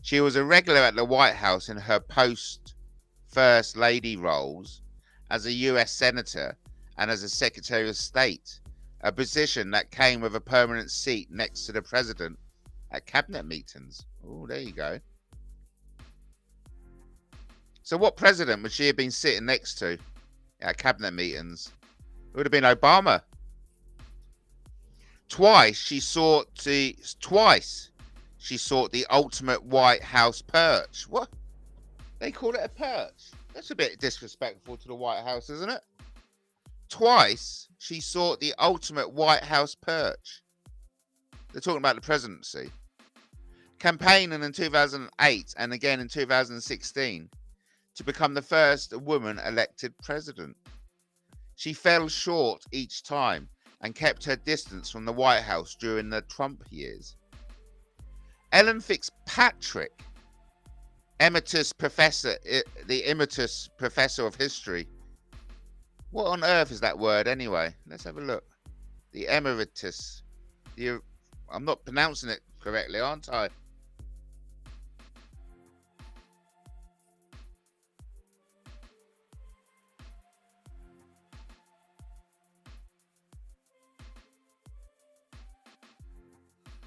She was a regular at the White House in her post-First Lady roles as a U.S. Senator and as a Secretary of State, a position that came with a permanent seat next to the President at cabinet meetings. Oh, there you go. So what president would she have been sitting next to at cabinet meetings? It would have been Obama. Twice she sought the ultimate White House perch. What? They call it a perch? That's a bit disrespectful to the White House, isn't it? Twice she sought the ultimate White House perch. They're talking about the presidency. Campaigning in 2008 and again in 2016 to become the first woman elected president. She fell short each time and kept her distance from the White House during the Trump years. Ellen Fitzpatrick, the emeritus professor of history. What on earth is that word anyway? Let's have a look. The emeritus. I'm not pronouncing it correctly, aren't I?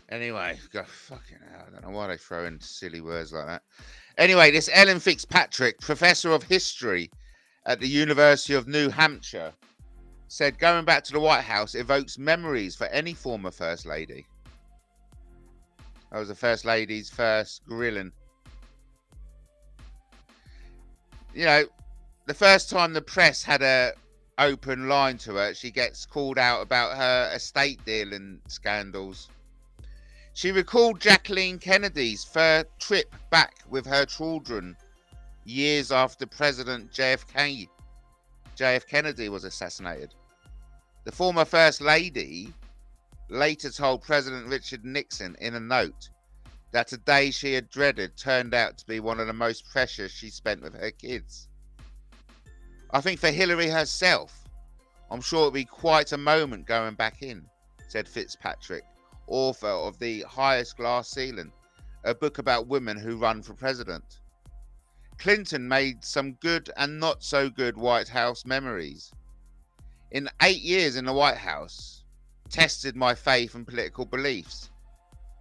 Anyway, God, fucking hell, I don't know why they throw in silly words like that. Anyway, this Ellen Fitzpatrick, professor of history at the University of New Hampshire, said going back to the White House evokes memories for any former First Lady. That was the First Lady's first grilling. You know, the first time the press had a open line to her, she gets called out about her estate dealing scandals. She recalled Jacqueline Kennedy's first trip back with her children years after President JF Kennedy was assassinated. The former First Lady later told President Richard Nixon in a note that a day she had dreaded turned out to be one of the most precious she spent with her kids. I think for Hillary herself, I'm sure it'll be quite a moment going back in, said Fitzpatrick, author of The Highest Glass Ceiling, a book about women who run for president. Clinton made some good and not so good White House memories. In 8 years in the White House, tested my faith and political beliefs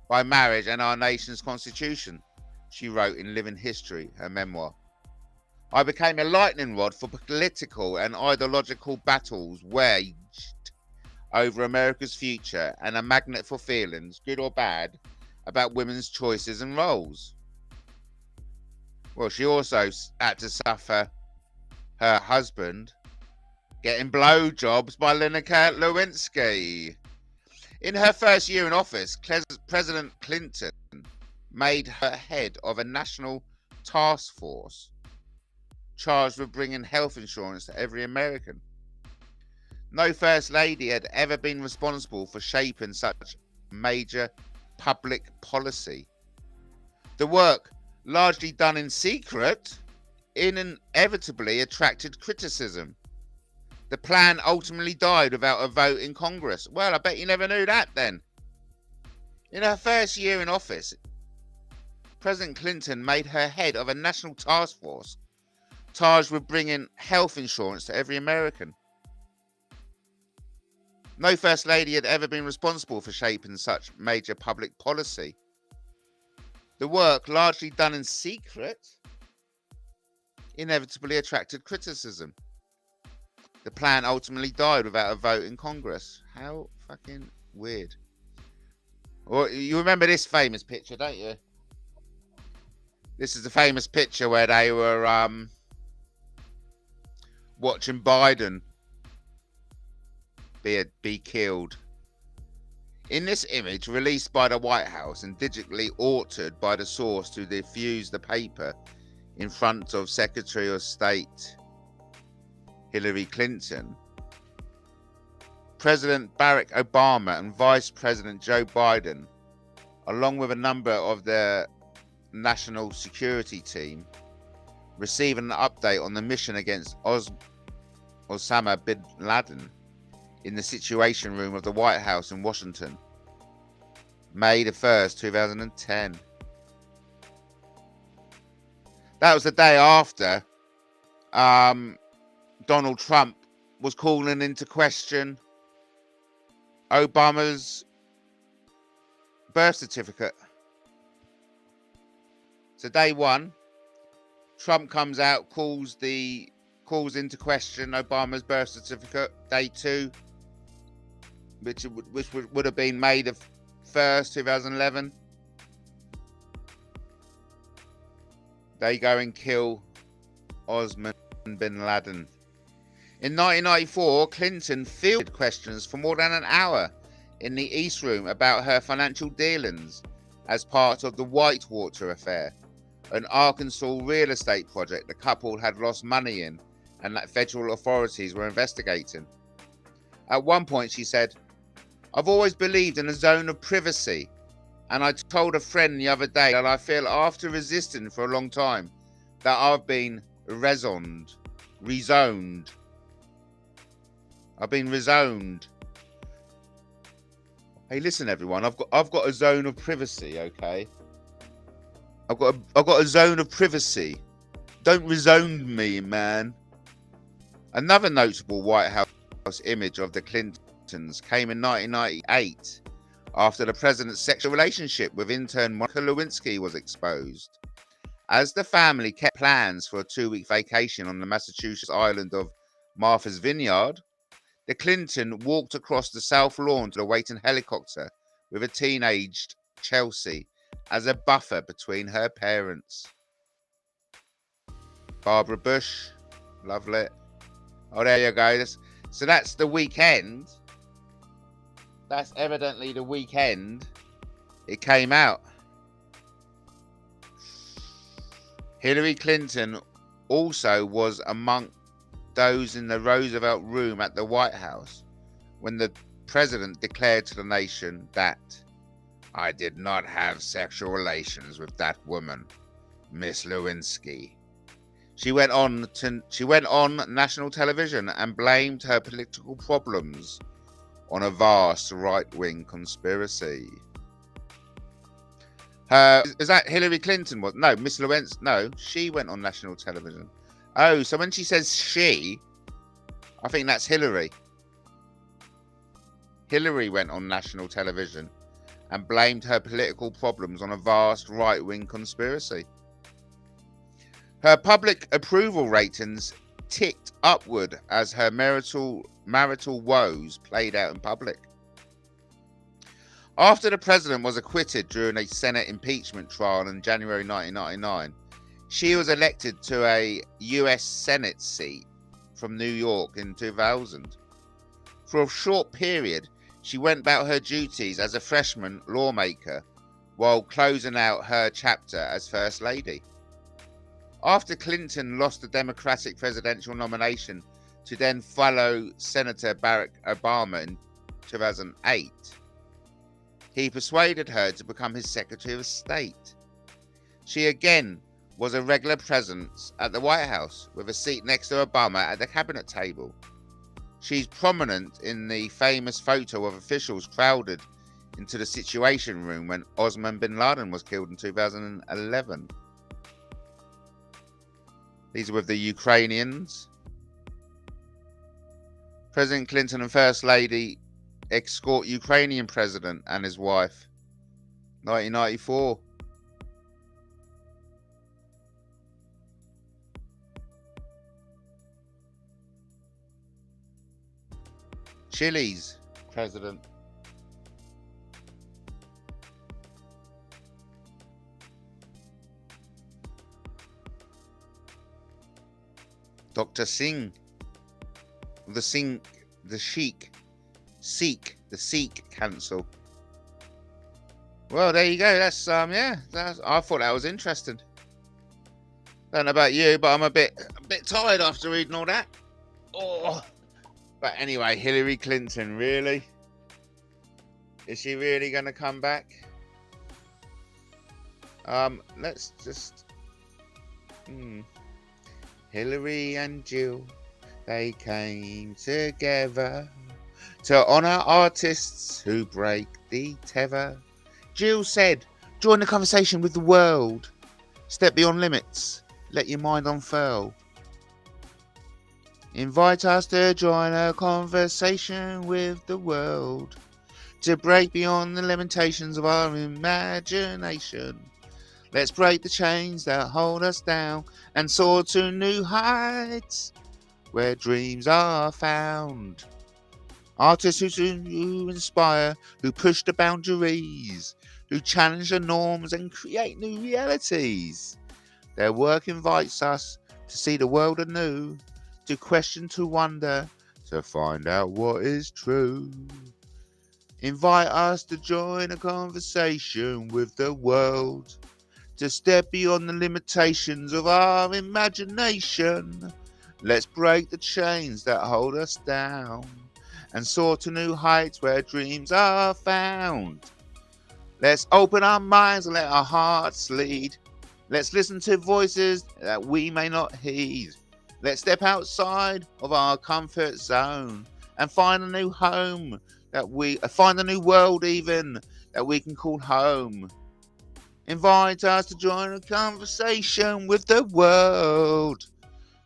by marriage and our nation's constitution, she wrote in Living History, her memoir. I became a lightning rod for political and ideological battles waged over America's future and a magnet for feelings, good or bad, about women's choices and roles. Well, she also had to suffer her husband getting blowjobs by Monica Lewinsky. In her first year in office, President Clinton made her head of a national task force charged with bringing health insurance to every American. No First Lady had ever been responsible for shaping such major public policy. The work, largely done in secret, inevitably attracted criticism. The plan ultimately died without a vote in Congress. Well, I bet you never knew that then. In her first year in office, President Clinton made her head of a national task force charged with bringing health insurance to every American. No First Lady had ever been responsible for shaping such major public policy. The work, largely done in secret, inevitably attracted criticism. The plan ultimately died without a vote in Congress. How fucking weird. Well, you remember this famous picture, don't you? This is the famous picture where they were watching Biden be killed. In this image, released by the White House and digitally altered by the source to diffuse the paper in front of Secretary of State Hillary Clinton, President Barack Obama and Vice President Joe Biden, along with a number of their national security team, receiving an update on the mission against Osama bin Laden in the Situation Room of the White House in Washington, May the 1st, 2010. That was the day after Donald Trump was calling into question Obama's birth certificate. So day one, Trump comes out, calls into question Obama's birth certificate. Day two, which would have been May the 1st, 2011. They go and kill Osama bin Laden. In 1994, Clinton fielded questions for more than an hour in the East Room about her financial dealings as part of the Whitewater affair, an Arkansas real estate project the couple had lost money in and that federal authorities were investigating. At one point she said, "I've always believed in a zone of privacy, and I told a friend the other day that I feel after resisting for a long time that I've been rezoned. I've been rezoned." Hey, listen, everyone. I've got a zone of privacy, okay? I've got a zone of privacy. Don't rezone me, man. Another notable White House image of the Clintons came in 1998 after the president's sexual relationship with intern Monica Lewinsky was exposed. As the family kept plans for a 2-week vacation on the Massachusetts island of Martha's Vineyard, the Clinton walked across the South Lawn to the waiting helicopter with a teenaged Chelsea as a buffer between her parents. Barbara Bush, lovely. Oh, there you go. So that's the weekend. That's evidently the weekend it came out. Hillary Clinton also was among those in the Roosevelt room at the White House when the president declared to the nation that "I did not have sexual relations with that woman, Miss Lewinsky." She went on national television and blamed her political problems on a vast right-wing conspiracy. Is that Hillary Clinton? No, Miss Lewinsky. No, she went on national television. Oh, so when she says she, I think that's Hillary. Hillary went on national television and blamed her political problems on a vast right-wing conspiracy. Her public approval ratings ticked upward as her marital woes played out in public. After the president was acquitted during a Senate impeachment trial in January 1999, she was elected to a U.S. Senate seat from New York in 2000. For a short period, she went about her duties as a freshman lawmaker while closing out her chapter as First Lady. After Clinton lost the Democratic presidential nomination to then fellow Senator Barack Obama in 2008, he persuaded her to become his Secretary of State. She again was a regular presence at the White House with a seat next to Obama at the cabinet table. She's prominent in the famous photo of officials crowded into the Situation Room when Osama bin Laden was killed in 2011. These are with the Ukrainians. President Clinton and First Lady escort Ukrainian president and his wife. 1994. Chile's president. Dr. Singh. The Sikh cancel. Well, there you go. That's I thought that was interesting. Don't know about you, but I'm a bit tired after reading all that. Oh, but anyway, Hillary Clinton, really? Is she really going to come back? Let's just. Hillary and Jill, they came together to honour artists who break the tether. Jill said, join the conversation with the world. Step beyond limits. Let your mind unfurl. Invite us to join a conversation with the world. To break beyond the limitations of our imagination. Let's break the chains that hold us down and soar to new heights where dreams are found. Artists who inspire, who push the boundaries, who challenge the norms and create new realities. Their work invites us to see the world anew, to question, to wonder, to find out what is true. Invite us to join a conversation with the world, to step beyond the limitations of our imagination. Let's break the chains that hold us down and soar to new heights where dreams are found. Let's open our minds and let our hearts lead. Let's listen to voices that we may not heed. Let's step outside of our comfort zone and find a new home find a new world even that we can call home. Invite us to join a conversation with the world,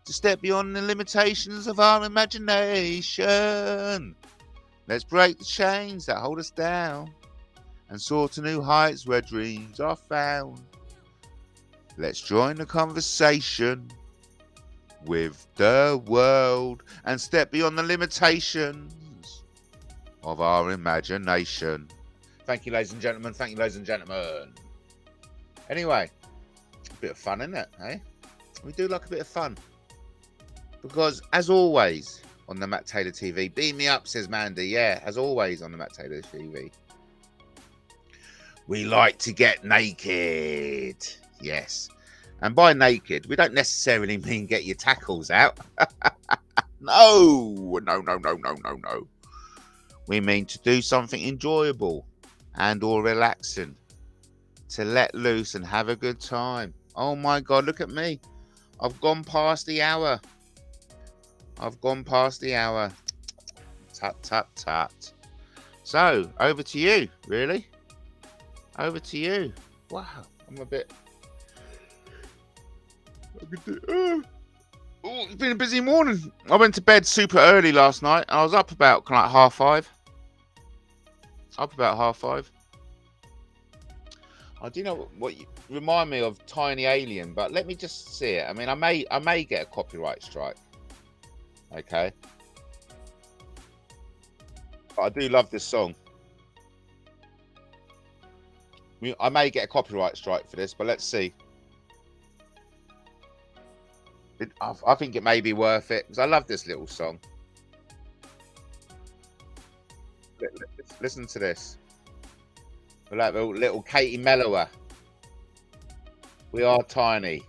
to step beyond the limitations of our imagination. Let's break the chains that hold us down and soar to new heights where dreams are found. Let's join the conversation with the world and step beyond the limitations of our imagination. Thank you, ladies and gentlemen. Thank you, ladies and gentlemen. Anyway, a bit of fun, isn't it? Eh? We do like a bit of fun. Because, as always, on the Matt Taylor TV, beam me up, says Mandy. Yeah, as always on the Matt Taylor TV. We like to get naked. Yes. And by naked, we don't necessarily mean get your tackles out. No. We mean to do something enjoyable and or relaxing. To let loose and have a good time. Oh my God, look at me. I've gone past the hour. Tut, tut, tut. So, over to you, really. Over to you. Wow, I'm a bit... it's been a busy morning. I went to bed super early last night. I was up about like 5:30. I do know what you remind me of, Tiny Alien, but let me just see it. I mean, I may get a copyright strike. Okay. But I do love this song. I may get a copyright strike for this, but let's see. I think it may be worth it because I love this little song. Listen to this. We're like little Katie Mellower. We are tiny.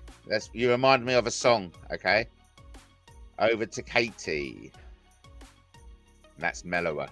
You remind me of a song, okay? Over to Katie. And that's Mellower.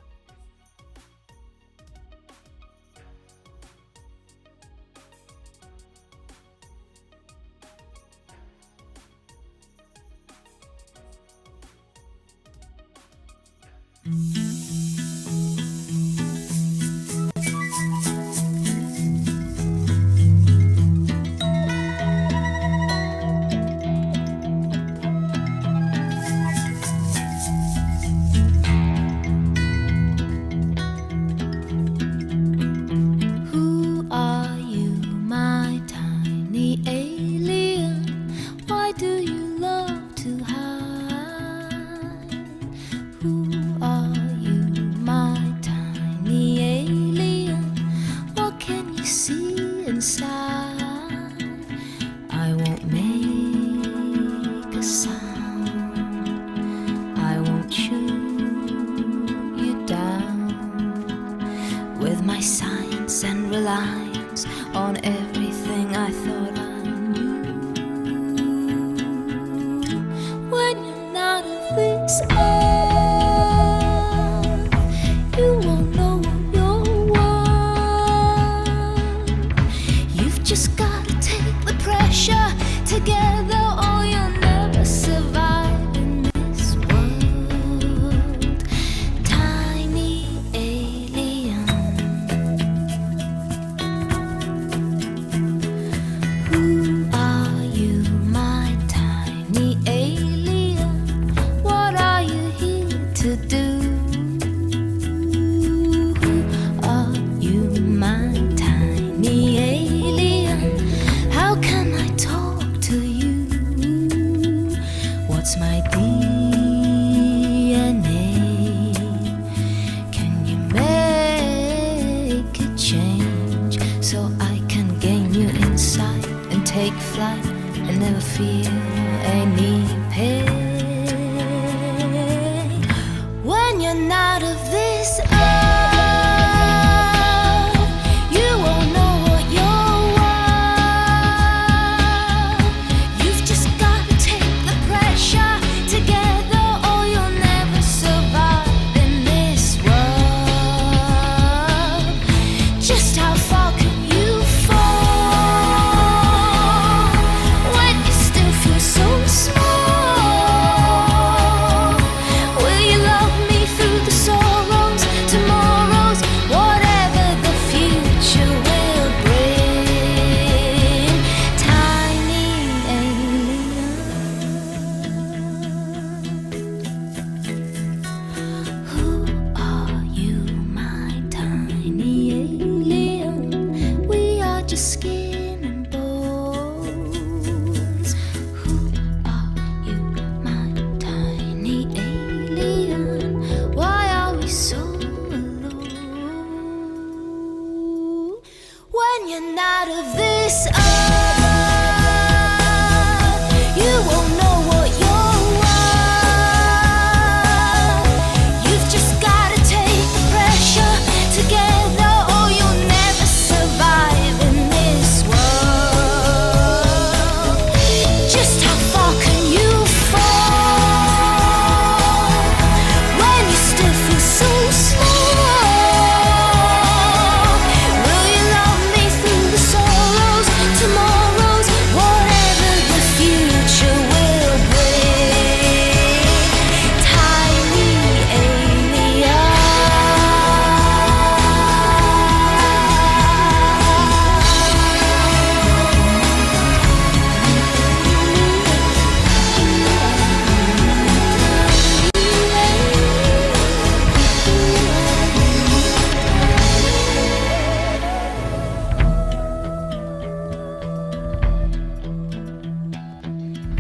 this earth, you won't know what you're worth. You've just gotta take the pressure together, or you'll never survive in this world. Tiny alien, who are you, my tiny alien? What are you here to do? Who are you, my tiny alien? How can I talk to you? What's my DNA? Can you make a change so I can gain your insight and take flight and never feel any pain? When you're not of this earth, you won't know what you're worth. You've just gotta take the pressure together, or you'll never survive in this world. Just how far can you fall when you still feel so small? Will you love me through the sorrows, tomorrows, whatever the future will bring? Tiny alien, who are you, my tiny alien? We are just skin and bones. Who are you, my tiny alien? Why are we so alone? When you're not of this earth, you won't know what you're worth. You've just gotta take the pressure together, or you'll never survive in this world. Just how far can you fall when you still feel so small? Will you love me through the sorrows, tomorrows, whatever the future will bring? Tiny alien.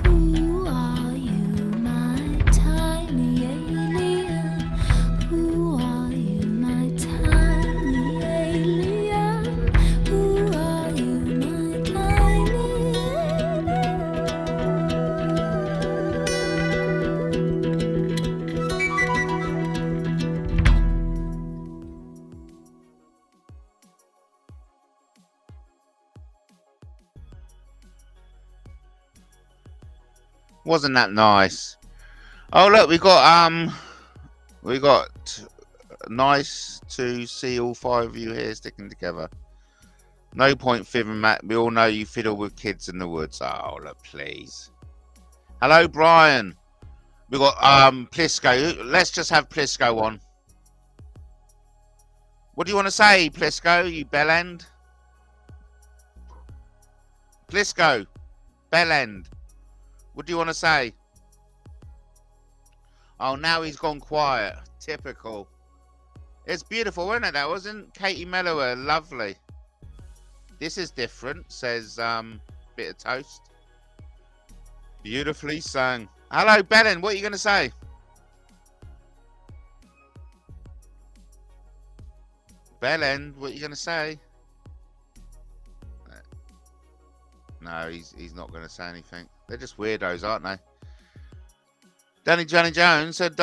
Who are you, my tiny alien? Who are you, my tiny alien? Who are you, my tiny Wasn't that nice? Oh look, we got nice to see all 5 of you here sticking together. No point fibbing, Matt. We all know you fiddle with kids in the woods. Oh look, please. Hello, Brian. We got Plisco. Let's just have Plisco on. What do you want to say, Plisco? You bellend. Plisco, bellend. What do you want to say? Oh, now he's gone quiet. Typical. It's beautiful, isn't it? That wasn't Katie Mellower. Lovely. This is different, says Bit of Toast. Beautifully sung. Hello, Belen. What are you going to say? Belen, what are you going to say? No, he's not going to say anything. They're just weirdos, aren't they? Danny Johnny Jones said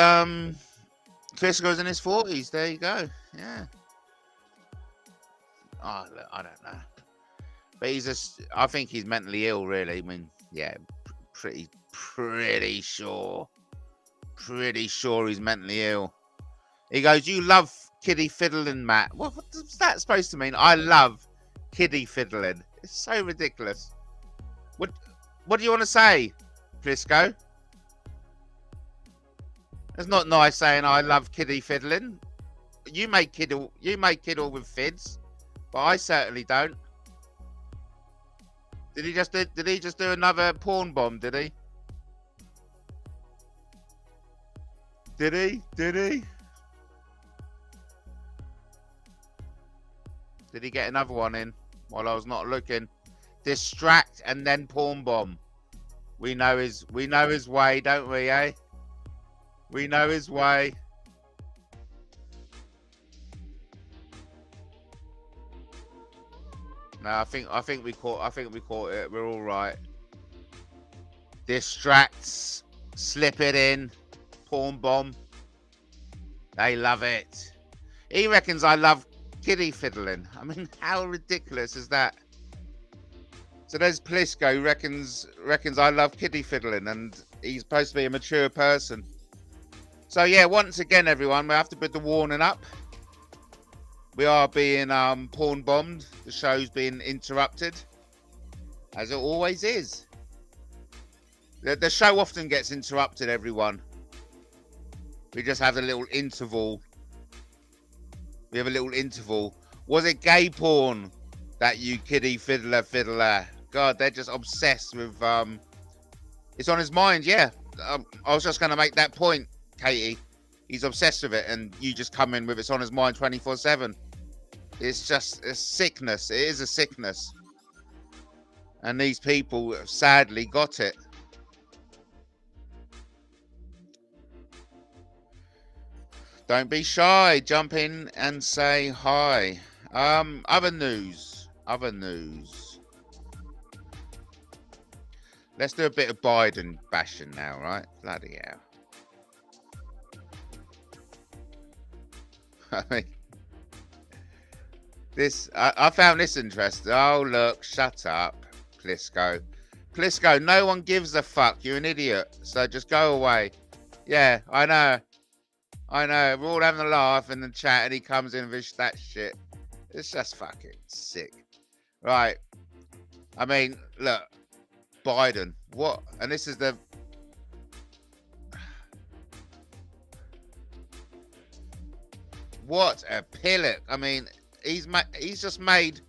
Chris goes in his 40s. There you go. Yeah. Oh, look, I don't know. But I think he's mentally ill, really. I mean, yeah, pretty sure. pretty sure he's mentally ill. He goes, you love kiddie fiddling, Matt. What's that supposed to mean? I love kiddie fiddling. It's so ridiculous. What do you want to say, Plisco? It's not nice saying I love kiddie fiddling. You make kiddle with fids, but I certainly don't. Did he just do another porn bomb? Did he? Did he? Did he get another one in while I was not looking? Distract and then porn bomb. We know his way, don't we, eh? We know his way. No, I think we caught it. We're all right. Distracts, slip it in, porn bomb. They love it. He reckons I love kiddie fiddling. I mean, how ridiculous is that? So there's Plisco who reckons I love kiddie fiddling, and he's supposed to be a mature person. So yeah, once again, everyone, we have to put the warning up. We are being porn bombed. The show's being interrupted, as it always is. The show often gets interrupted, everyone. We just have a little interval. We have a little interval. Was it gay porn that you kiddie fiddler? God, they're just obsessed with it's on his mind. Yeah, I was just going to make that point, Katie. He's obsessed with it, and you just come in with it's on his mind 24/7. It's just a sickness. It is a sickness, and these people sadly got it. Don't be shy. Jump in and say hi. Other news. Let's do a bit of Biden bashing now, right? Bloody hell. I mean, I found this interesting. Oh, look, shut up, Plisco. Plisco, no one gives a fuck. You're an idiot. So just go away. Yeah, I know. We're all having a laugh in the chat, and he comes in with that shit. It's just fucking sick. Right. I mean, look. Biden. What? And this is the... What a pillock. I mean, he's just made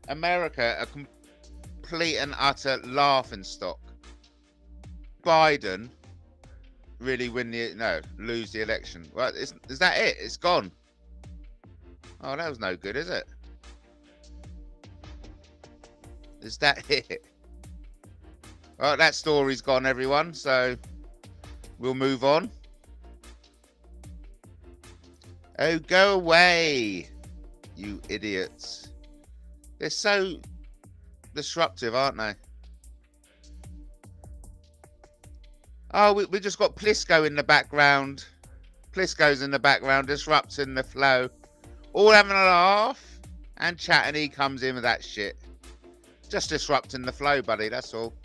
America a complete and utter laughingstock. Biden really lose the election. Well, is that it? It's gone. Oh, that was no good, is it? Is that it? Well, that story's gone, everyone. So we'll move on. Oh, go away, you idiots. They're so disruptive, aren't they? Oh, we just got Plisco in the background. Plisco's in the background, disrupting the flow. All having a laugh and chatting. He comes in with that shit. Just disrupting the flow, buddy, that's all.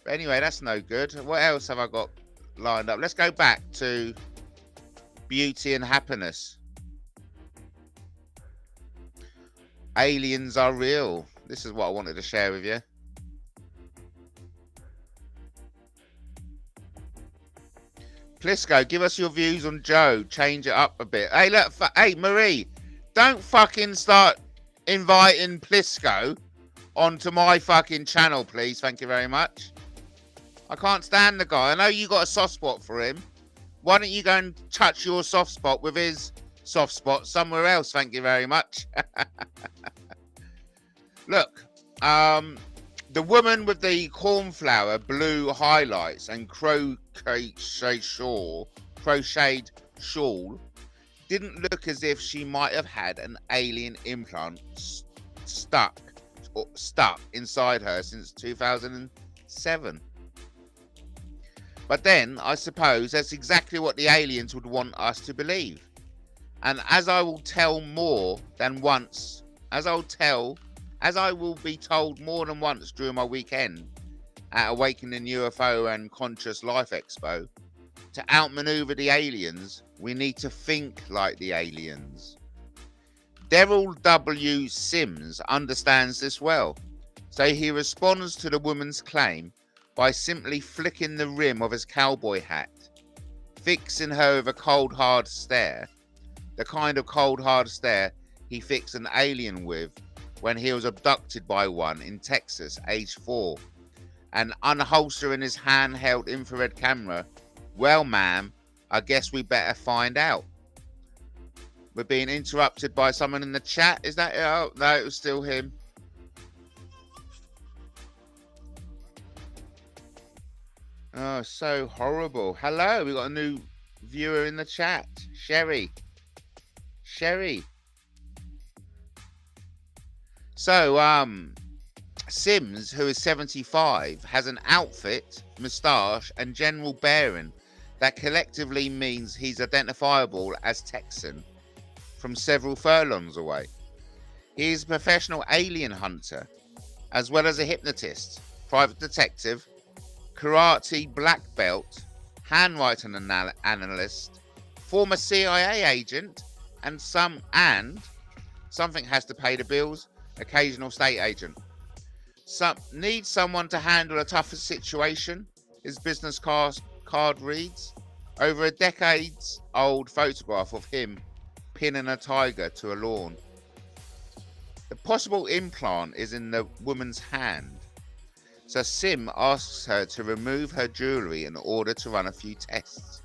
But anyway, that's no good. What else have I got lined up? Let's go back to beauty and happiness. Aliens are real. This is what I wanted to share with you. Plisco, give us your views on Joe. Change it up a bit. Hey, look. Hey, Marie, don't fucking start inviting Plisco onto my fucking channel, please. Thank you very much. I can't stand the guy. I know you got a soft spot for him. Why don't you go and touch your soft spot with his soft spot somewhere else? Thank you very much. Look, the woman with the cornflower blue highlights and crocheted shawl didn't look as if she might have had an alien implant stuck inside her since 2007. But then, I suppose that's exactly what the aliens would want us to believe. And as I will tell more than once, as I will be told more than once during my weekend at Awakening UFO and Conscious Life Expo, To outmaneuver the aliens, we need to think like the aliens. Daryl W. Sims understands this well, so he responds to the woman's claim by simply flicking the rim of his cowboy hat, fixing her with a cold hard stare, the kind of cold hard stare he fixed an alien with when he was abducted by one in Texas, age 4, and unholstering his handheld infrared camera. Well, ma'am, I guess we better find out. We're being interrupted by someone in the chat. Is that it? Oh, no, it was still him. Oh, so horrible. Hello, we got a new viewer in the chat. Sherry. So, Sims, who is 75, has an outfit, moustache, and general bearing that collectively means he's identifiable as Texan from several furlongs away. He is a professional alien hunter, as well as a hypnotist, private detective, karate black belt, handwriting analyst, former CIA agent, and something has to pay the bills, occasional state agent. Needs someone to handle a tougher situation, his business card reads. Over a decades-old photograph of him pinning a tiger to a lawn. The possible implant is in the woman's hand, so Sim asks her to remove her jewellery in order to run a few tests.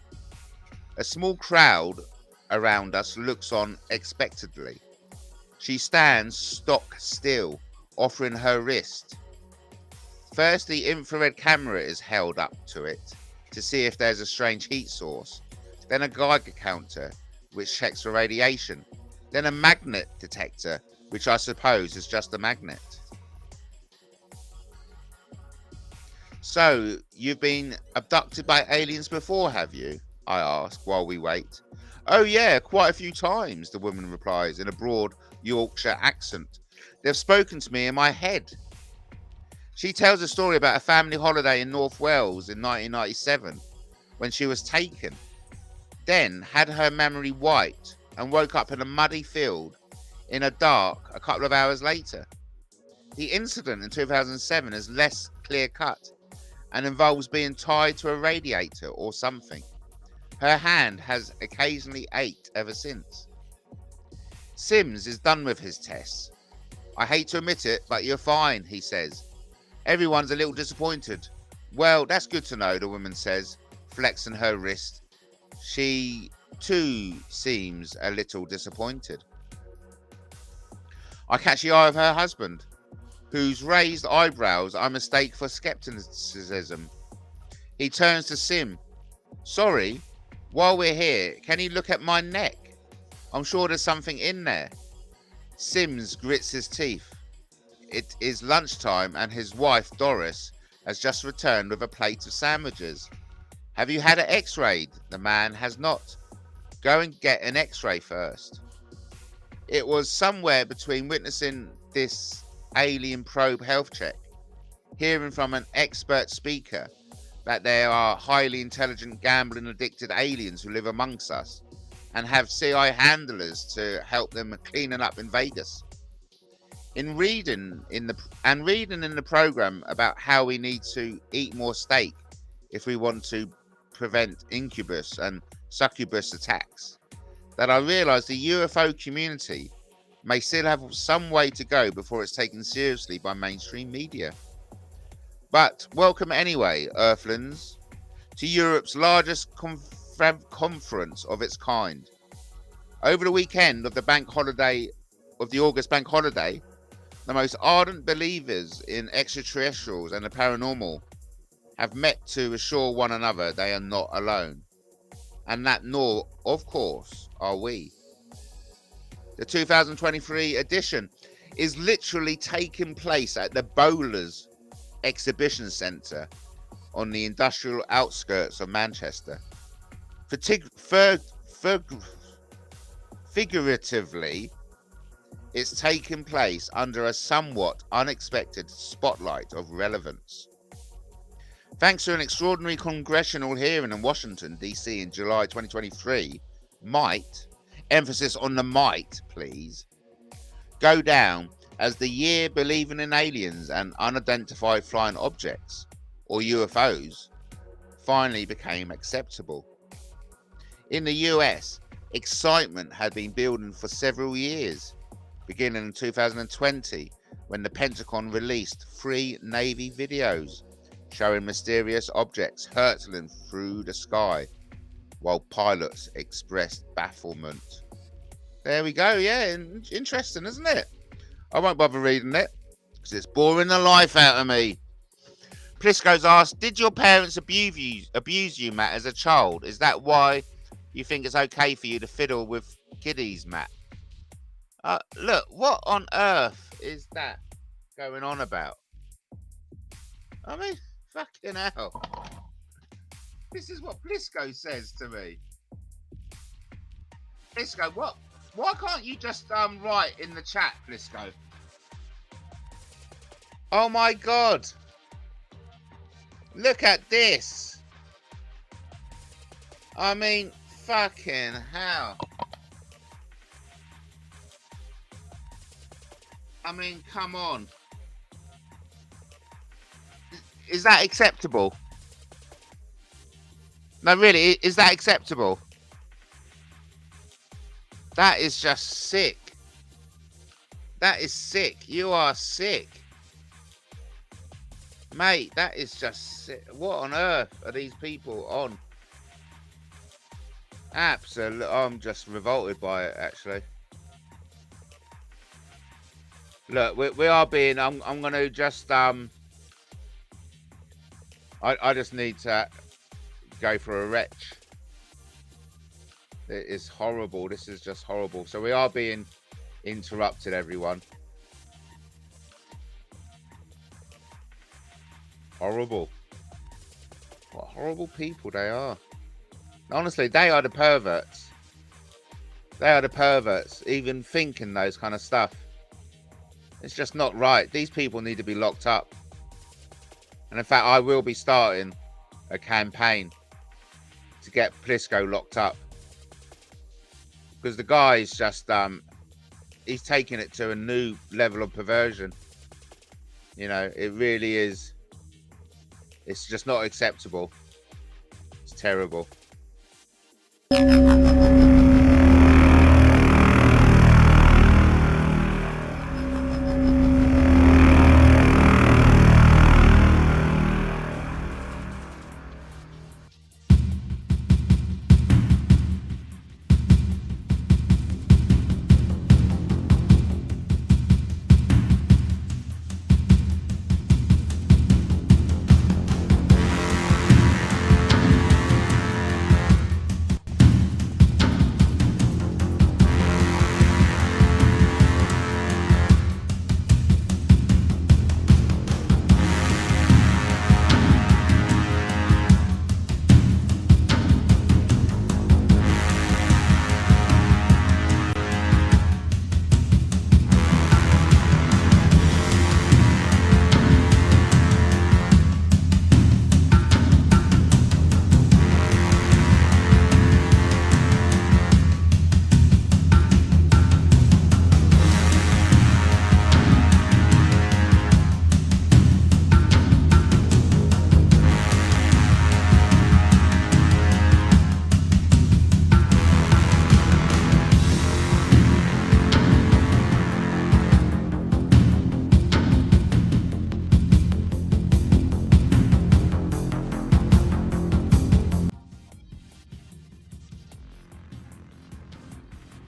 A small crowd around us looks on expectantly. She stands stock still, offering her wrist. First, the infrared camera is held up to it to see if there's a strange heat source. Then a Geiger counter, which checks for radiation. Then a magnet detector, which I suppose is just a magnet. So, you've been abducted by aliens before, have you? I ask while we wait. Oh yeah, quite a few times, the woman replies in a broad Yorkshire accent. They've spoken to me in my head. She tells a story about a family holiday in North Wales in 1997 when she was taken, then had her memory wiped and woke up in a muddy field in a dark a couple of hours later. The incident in 2007 is less clear-cut and involves being tied to a radiator or something. Her hand has occasionally ached ever since. Sims is done with his tests. I hate to admit it, but you're fine, he says. Everyone's a little disappointed. Well, that's good to know, the woman says, flexing her wrist. She, too, seems a little disappointed. I catch the eye of her husband, whose raised eyebrows I mistake for skepticism. He turns to Sim. Sorry, while we're here, can you look at my neck? I'm sure there's something in there. Sims grits his teeth. It is lunchtime and his wife, Doris, has just returned with a plate of sandwiches. Have you had an x-rayed? The man has not. Go and get an x-ray first. It was somewhere between witnessing this alien probe health check, hearing from an expert speaker that there are highly intelligent, gambling addicted aliens who live amongst us and have CI handlers to help them cleaning up in Vegas. Reading in the program about how we need to eat more steak if we want to prevent incubus and succubus attacks, that I realised the UFO community may still have some way to go before it's taken seriously by mainstream media. But welcome anyway, Earthlings, to Europe's largest conference of its kind. Over the weekend of the August bank holiday, the most ardent believers in extraterrestrials and the paranormal have met to assure one another they are not alone, and that nor, of course, are we. The 2023 edition is literally taking place at the Bowlers Exhibition Centre on the industrial outskirts of Manchester. Figuratively, it's taking place under a somewhat unexpected spotlight of relevance. Thanks to an extraordinary congressional hearing in Washington, D.C. in July 2023, might, emphasis on the might, please, go down as the year believing in aliens and unidentified flying objects, or UFOs, finally became acceptable. In the US, excitement had been building for several years, beginning in 2020, when the Pentagon released 3 Navy videos showing mysterious objects hurtling through the sky, while pilots expressed bafflement. There we go, yeah, interesting, isn't it? I won't bother reading it, because it's boring the life out of me. Plisco's asked, did your parents abuse you, Matt, as a child? Is that why you think it's okay for you to fiddle with kiddies, Matt? Look, what on earth is that going on about? I mean, fucking hell. This is what Plisco says to me. Plisco, what? Why can't you just write in the chat, Plisco? Oh my God. Look at this. I mean, fucking hell. I mean, come on. Is that acceptable? No, really, is that acceptable? That is just sick. That is sick. You are sick. Mate, that is just sick. What on earth are these people on? Absolutely. I'm just revolted by it, actually. Look, we are being... I'm going to just... I just need to go for a retch. It is horrible. This is just horrible. So we are being interrupted, everyone. Horrible. What horrible people they are. Honestly, they are the perverts. They are the perverts, even thinking those kind of stuff. It's just not right. These people need to be locked up. And in fact, I will be starting a campaign to get Plisco locked up. Because the guy is just, he's taking it to a new level of perversion. You know, it really is. It's just not acceptable. It's terrible.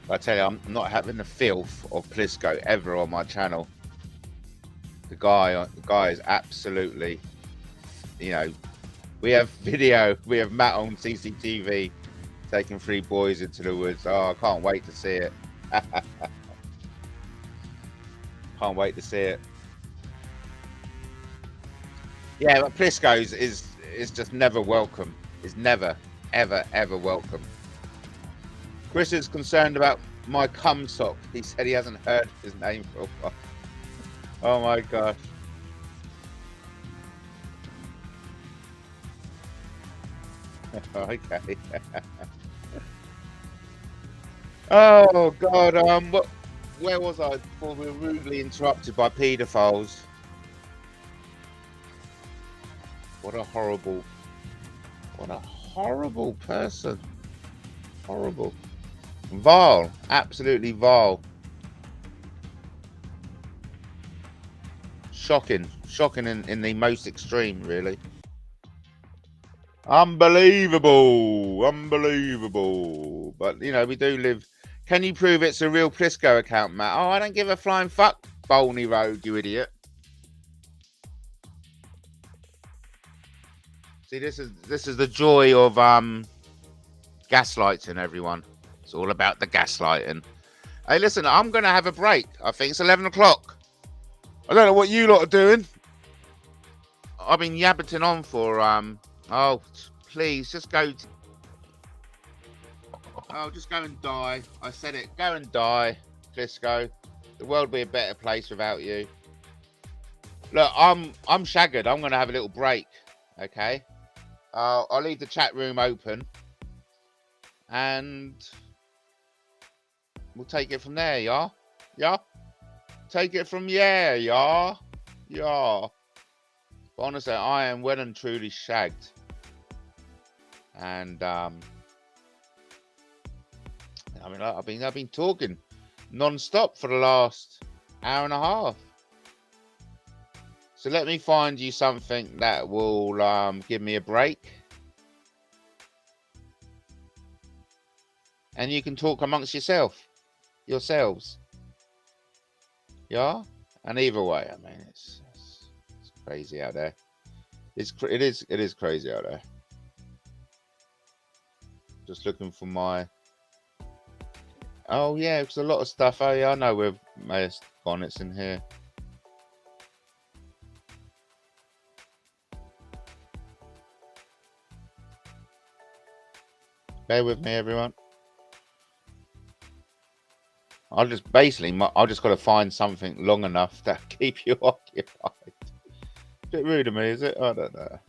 I tell you, I'm not having the filth of Plisco ever on my channel. The guy is absolutely, you know, we have video, we have Matt on CCTV taking 3 boys into the woods. Oh, I can't wait to see it. Can't wait to see it. Yeah, but Plisco's is just never welcome. Is never, ever, ever welcome. Chris is concerned about my cum sock. He said he hasn't heard his name for a while. Oh my gosh. Okay. Oh God. Where was I before we were rudely interrupted by paedophiles? What a horrible person. Horrible. Vile. Absolutely vile. Shocking in the most extreme, really. Unbelievable. But you know, we do live. Can you prove it's a real Plisco account, Matt? Oh, I don't give a flying fuck, Bolney Road, you idiot. See, this is the joy of gaslighting, everyone. It's all about the gaslighting. Hey, listen, I'm gonna have a break. I think it's 11 o'clock. I don't know what you lot are doing. I've been yabbiting on for oh, please just go. Oh, just go and die. I said it. Go and die, Plisco. The world would be a better place without you. Look, I'm shaggered. I'm gonna have a little break. Okay. I'll leave the chat room open, and we'll take it from there. Yeah. Yeah. Take it from yeah. Yeah. Yeah. But honestly, I am well and truly shagged, and I mean, I've been talking non-stop for the last hour and a half. So let me find you something that will give me a break, and you can talk amongst yourselves. Yeah, and either way, I mean, it's crazy out there. It is crazy out there. Just looking for my. Oh yeah, it's a lot of stuff. Oh yeah, I know where may have gone. It's in here. Bear with me, everyone. I just got to find something long enough to keep you occupied. A bit rude of me, is it? I don't know.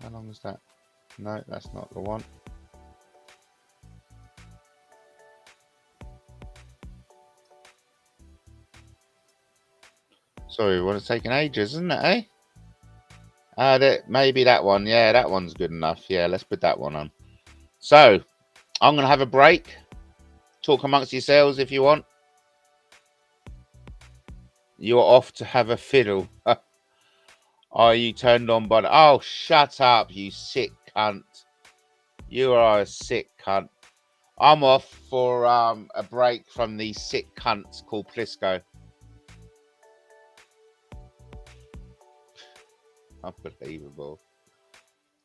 How long is that? No, that's not the one. Sorry, well, it's taking ages, isn't it, eh? Maybe that one. Yeah, that one's good enough. Yeah, let's put that one on. So, I'm going to have a break. Talk amongst yourselves if you want. You're off to have a fiddle. Are you turned on by the... Oh, shut up, you sick cunt. You are a sick cunt. I'm off for a break from these sick cunts called Plisco. Unbelievable.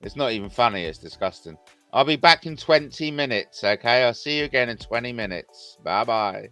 It's not even funny, it's disgusting. I'll be back in 20 minutes, okay? I'll see you again in 20 minutes. Bye-bye.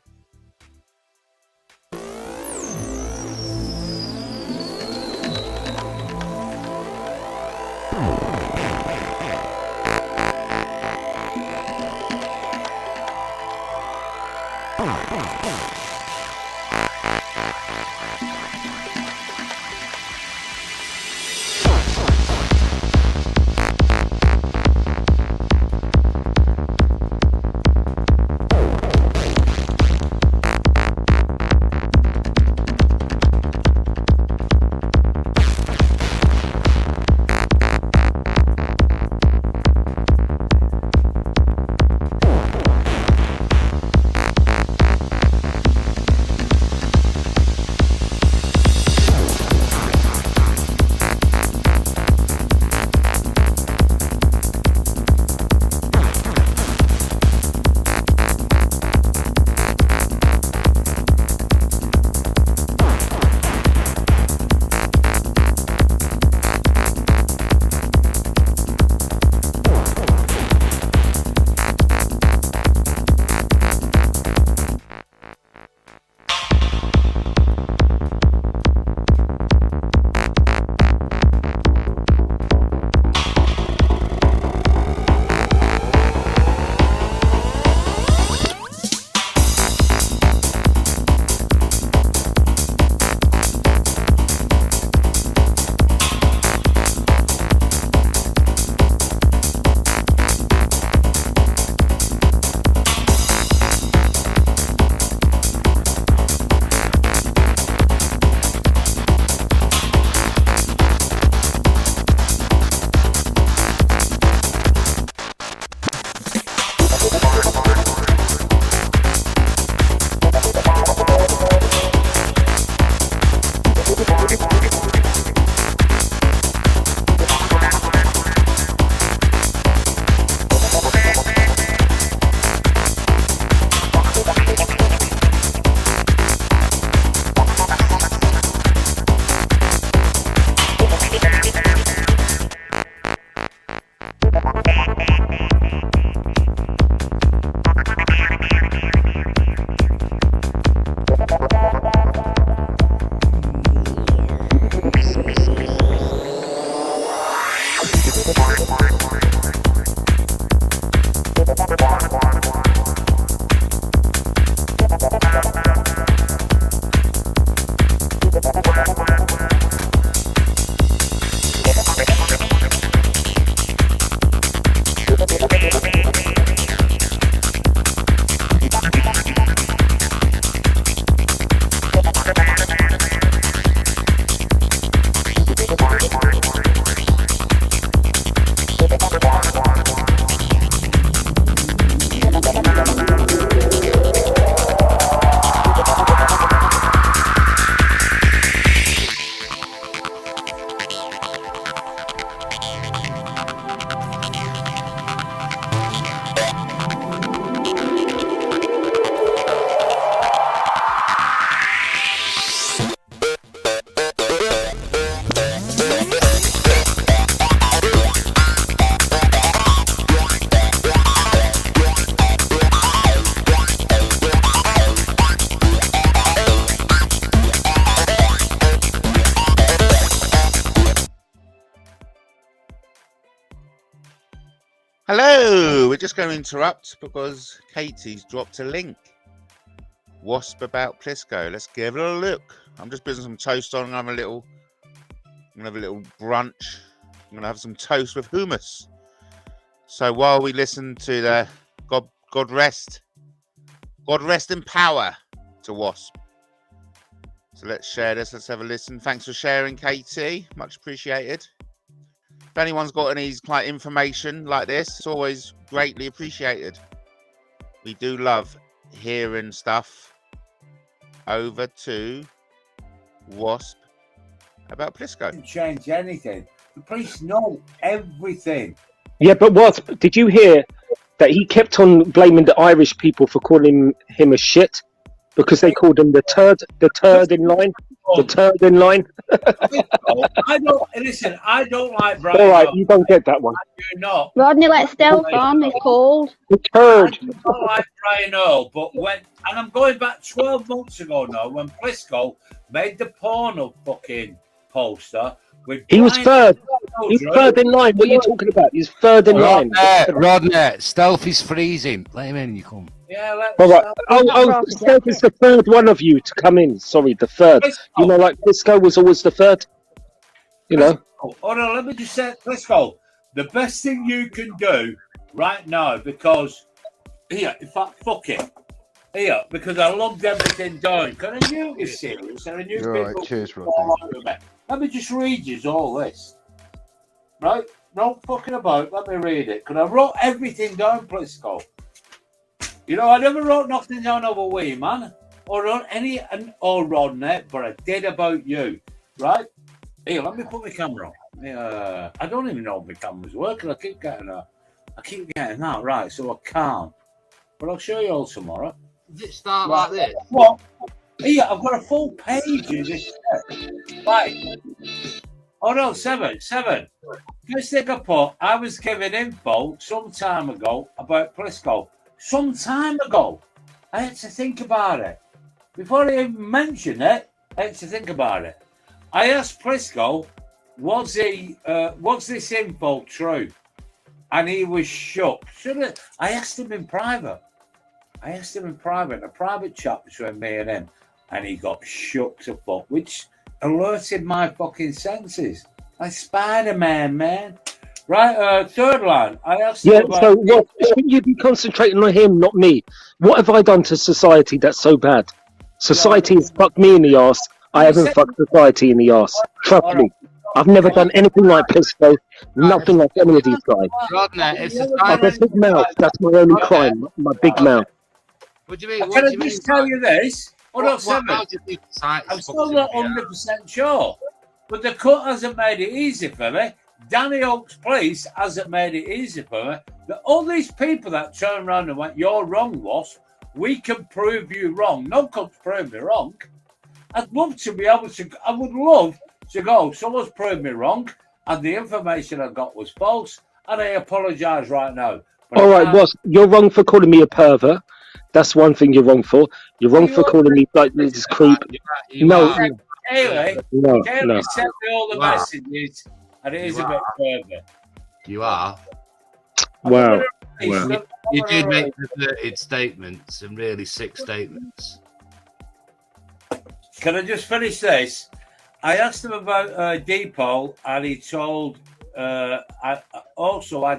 Hello, we're just going to interrupt because Katie's dropped a link. Wasp about Plisco. Let's give it a look. I'm just putting some toast on. I'm gonna have a little brunch. I'm gonna have some toast with hummus. So while we listen to the God rest in power to Wasp. So let's share this. Let's have a listen. Thanks for sharing, Katie. Much appreciated. If anyone's got any like information like this, it's always greatly appreciated. We do love hearing stuff. Over to Wasp about Plisco. Didn't change anything. The police know everything. Yeah, but Wasp, did you hear that he kept on blaming the Irish people for calling him a shit because they called him the turd in line? The turd in line. I don't like Brian. All right, you don't get that one. You're not. Rodney, let stealth on. It's cold. The turd. I don't like Brian Earl, but and I'm going back 12 months ago now when Plisco made the porno fucking poster. He was third. He's third in line. What are you talking about? He's third in line. Rodney, stealth is freezing. Let him in, you come. Yeah, all right. Stealth is the third one of you to come in. Sorry, the third. You know, like Plisco was always the third. You know. Hold on, let me just say, Plisco, the best thing you can do right now, because here, in fact, fuck it. Here, because I loved everything doing. Because I knew it was serious, and I knew people. Right, cheers, Rod. Let me just read you all this. Right? No fucking about. Let me read it. Because I wrote everything down, Plisco. You know, I never wrote nothing down over we, man. Or on any or Rodney, but I did about you. Right? Here, let me put my camera on. I don't even know if my camera's working. I keep getting that. Right, so I can't. But I'll show you all tomorrow. Does it start like this? What? Here, I've got a full page of this. Right. Oh no, seven. First thing I put, I was given info some time ago about Plisco. Some time ago. I had to think about it. Before I even mentioned it, I had to think about it. I asked Plisco, was this info true? And he was shook. I asked him in private. A private chat between me and him. And he got shook to fuck, which alerted my fucking senses. Like Spider-Man, man. Right, third line. I asked him about... so what? Shouldn't you be concentrating on him, not me? What have I done to society that's so bad? Society has fucked me in the arse. I haven't fucked society in the arse. Trust me. I've never done anything like Plisco. Nothing like any of these guys. I've got a big mouth. That's my only crime. My big mouth. What do you mean? Can I just tell you this? I'm still not 100% sure. But the cut hasn't made it easy for me. Danny Oak's Police hasn't made it easy for me. All these people that turn around and went, "You're wrong, Wasp. We can prove you wrong." No one can prove me wrong. I'd love to be able to. I would love to go. Someone's proved me wrong, and the information I got was false, and I apologise right now. But all right, Wasp, you're wrong for calling me a pervert. That's one thing you're wrong for. You're wrong for calling me like this creep. No. Anyway, Taylor sent me all the messages, and it is a bit further. You are. Wow. You did make perverted statements and really sick statements. Can I just finish this? I asked him about Depot, and he told. I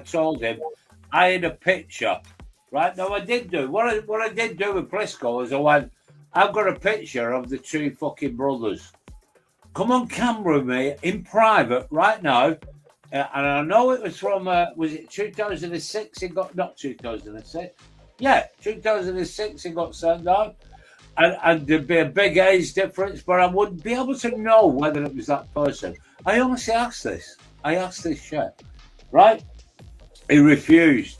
told him I had a picture. Right now, I did do what I did do with Plisco is I've got a picture of the two fucking brothers. Come on camera with me in private right now, and I know it was from was it 2006? It got not 2006. Yeah, 2006. It got sent down, and there'd be a big age difference, but I wouldn't be able to know whether it was that person. I honestly asked this. I asked this shit, right? He refused.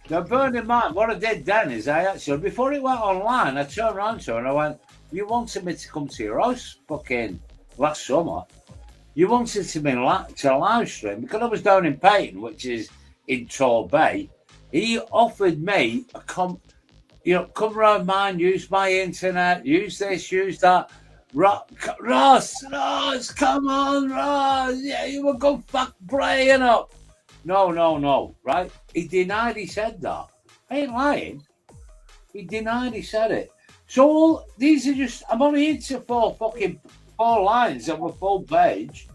Now, bear in mind, what I did then is before it went online, I turned around to her and I went, "You wanted me to come to your house fucking last summer. You wanted me to live stream because I was down in Payton, which is in Torbay. He offered me come around mine, use my internet, use this, use that. Ross, come on, Ross. Yeah, you were going fuck Brian up. No, right? He denied he said that. I ain't lying. He denied he said it. So these are just, I'm only into four lines of a full page.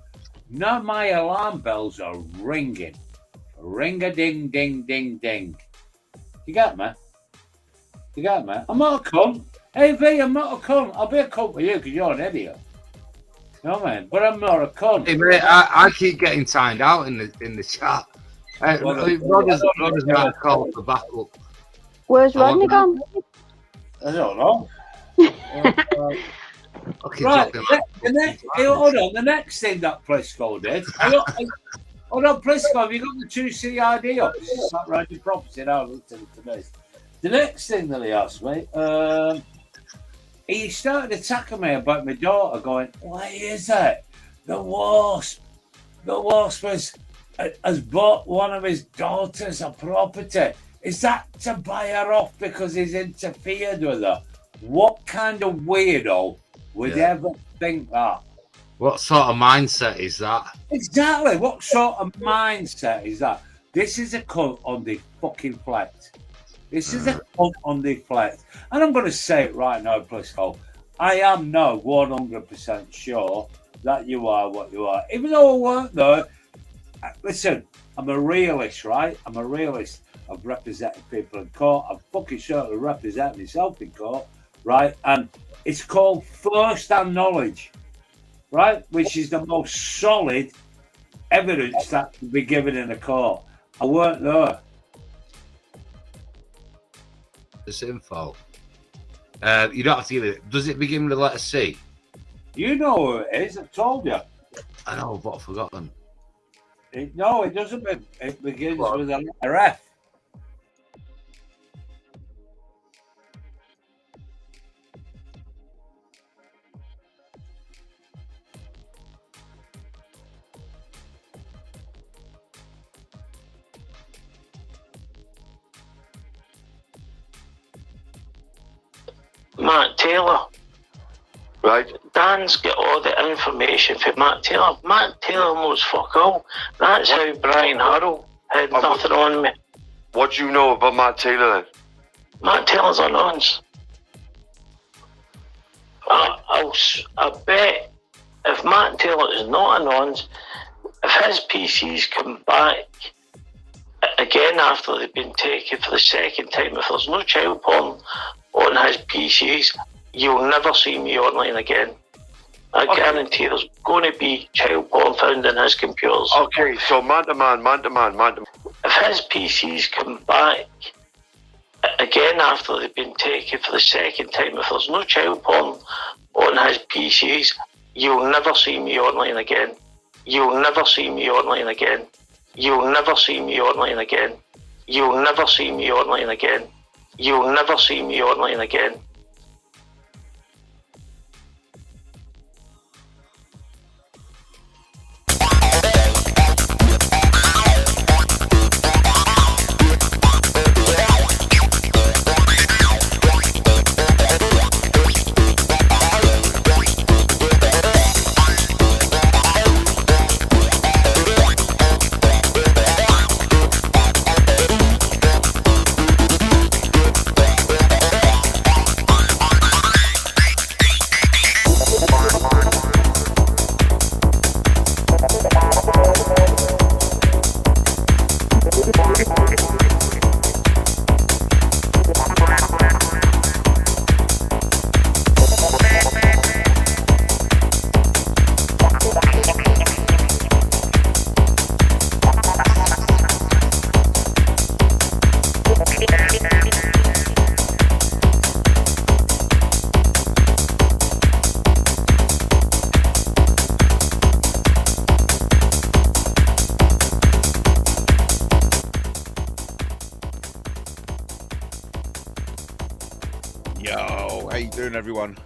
Now my alarm bells are ringing. Ring-a-ding, ding, ding, ding. You got me? I'm not a cunt. Hey, V, I'm not a cunt. I'll be a cunt for you because you're an idiot. You know what I mean? But I'm not a cunt. Hey, mate, I keep getting timed out in the chat. Rodder's not a call for backup. Where's Rodney gone? I don't know. Right, the next thing that Prisco did. Hold on, Prisco, have you got the 2 CID up? It's not right, your property now. The next thing that he asked me, he started attacking me about my daughter, going, "Why is it? The wasp has bought one of his daughters a property. Is that to buy her off because he's interfered with her?" What kind of weirdo would ever think that? What sort of mindset is that? Exactly. What sort of mindset is that? This is a cunt on the fucking flex. This is a cunt on the flex. And I'm going to say it right now, Prisco. I am now 100% sure that you are what you are. Even though I weren't there, listen, I'm a realist, right? I'm a realist. I've represented people in court. I've fucking certainly represented myself in court, right? And it's called first-hand knowledge, right? Which is the most solid evidence that can be given in a court. I weren't there. This info. You don't have to give it. Does it begin with the letter C? You know who it is. I've told you. I know, but I've forgotten. No, it doesn't. It begins with a letter F. Matt Taylor. Right. Dan's got all the information for Matt Taylor. Matt Taylor knows fuck all. That's how Brian Harrell had nothing on me. What do you know about Matt Taylor then? Matt Taylor's a nonce. I bet if Matt Taylor is not a nonce, if his PCs come back again after they've been taken for the second time, if there's no child porn on his PCs, you'll never see me online again. I guarantee there's going to be child porn found in his computers. Okay, so man to man. If his PCs come back again after they've been taken for the second time, if there's no child porn on his PCs, you'll never see me online again. You'll never see me online again. You'll never see me online again. You'll never see me online again. You'll never see me online again. Everyone,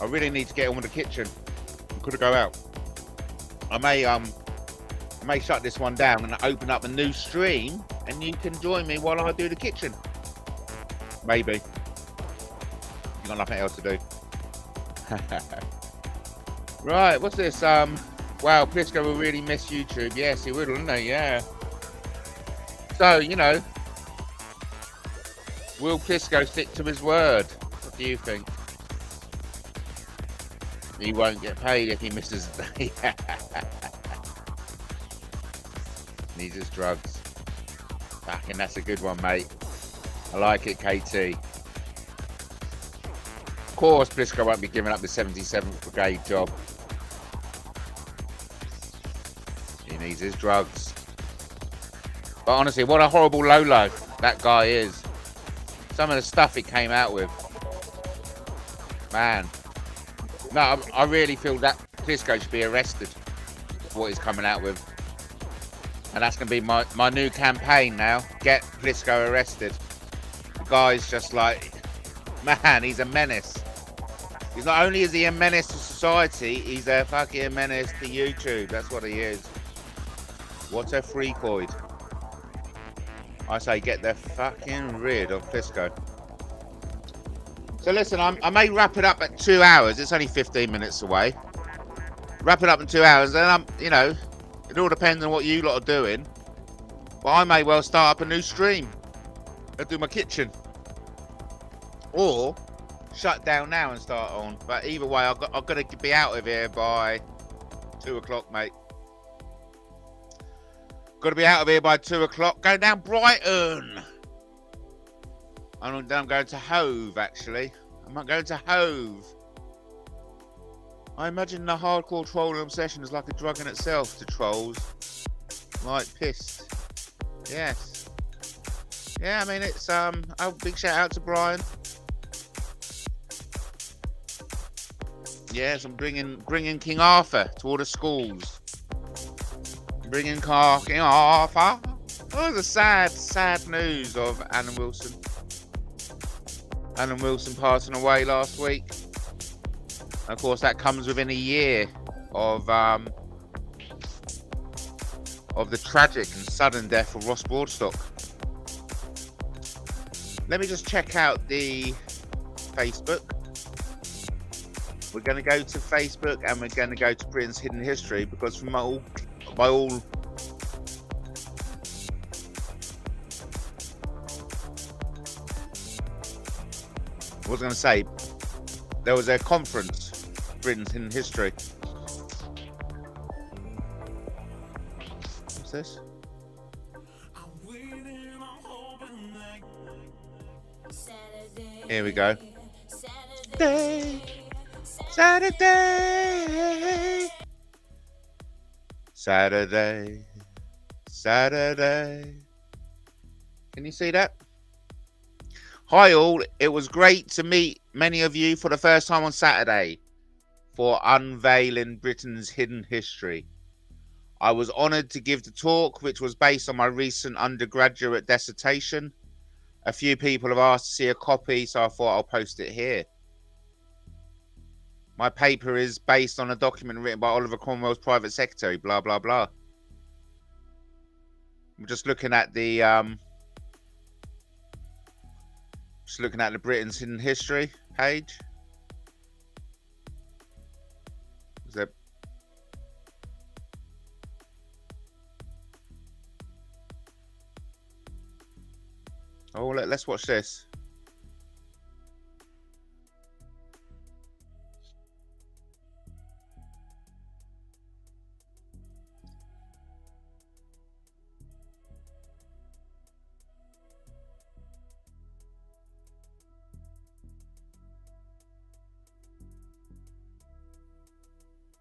I really need to get on with the kitchen. I'm gonna go out. I may shut this one down and open up a new stream, and you can join me while I do the kitchen. Maybe you got nothing else to do. Right, what's this? Wow, Plisco will really miss YouTube. Yes, he would, wouldn't he? Yeah. So, you know, will Plisco stick to his word? What do you think? He won't get paid if he misses a day. Needs his drugs. Fucking, that's a good one, mate. I like it, KT. Of course, Plisco won't be giving up the 77th Brigade job. He needs his drugs. But honestly, what a horrible lowlife that guy is. Some of the stuff he came out with. Man. No, I really feel that Plisco should be arrested for what he's coming out with. And that's going to be my new campaign now. Get Plisco arrested. The guy's just like, man, he's a menace. He's not only is he a menace to society, he's a fucking menace to YouTube. That's what he is. What a freakoid. I say get the fucking rid of Plisco. So listen, I may wrap it up at 2 hours. It's only 15 minutes away. Wrap it up in 2 hours, and you know, it all depends on what you lot are doing. But I may well start up a new stream. I'll do my kitchen. Or shut down now and start on. But either way, I've got to be out of here by 2 o'clock, mate. Got to be out of here by 2 o'clock. Go down Brighton. I'm going to Hove, actually. I'm not going to Hove. I imagine the hardcore trolling obsession is like a drug in itself to trolls. Like pissed. Yes. Yeah, I mean, it's a big shout out to Brian. Yes, I'm bringing King Arthur to all the schools. Bringing King Arthur. Oh, the sad news of Alan Wilson. Alan Wilson passing away last week. And of course, that comes within a year of the tragic and sudden death of Ross Broadstock. Let me just check out the Facebook. We're going to go to Facebook and we're going to go to Britain's Hidden History, because from by all I was going to say, there was a conference, Britain's Hidden History. What's this? Here we go. Saturday. Can you see that? Hi all, it was great to meet many of you for the first time on Saturday for unveiling Britain's hidden history. I was honoured to give the talk, which was based on my recent undergraduate dissertation. A few people have asked to see a copy, so I thought I'll post it here. My paper is based on a document written by Oliver Cromwell's private secretary, blah, blah, blah. I'm just looking at the Britain's Hidden History page. Is that... Oh, let's watch this.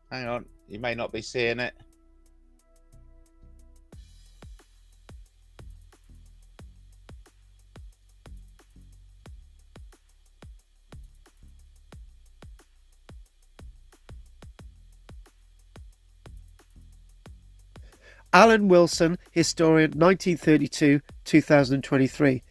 Hang on, you may not be seeing it. Alan Wilson, historian, 1932-2023.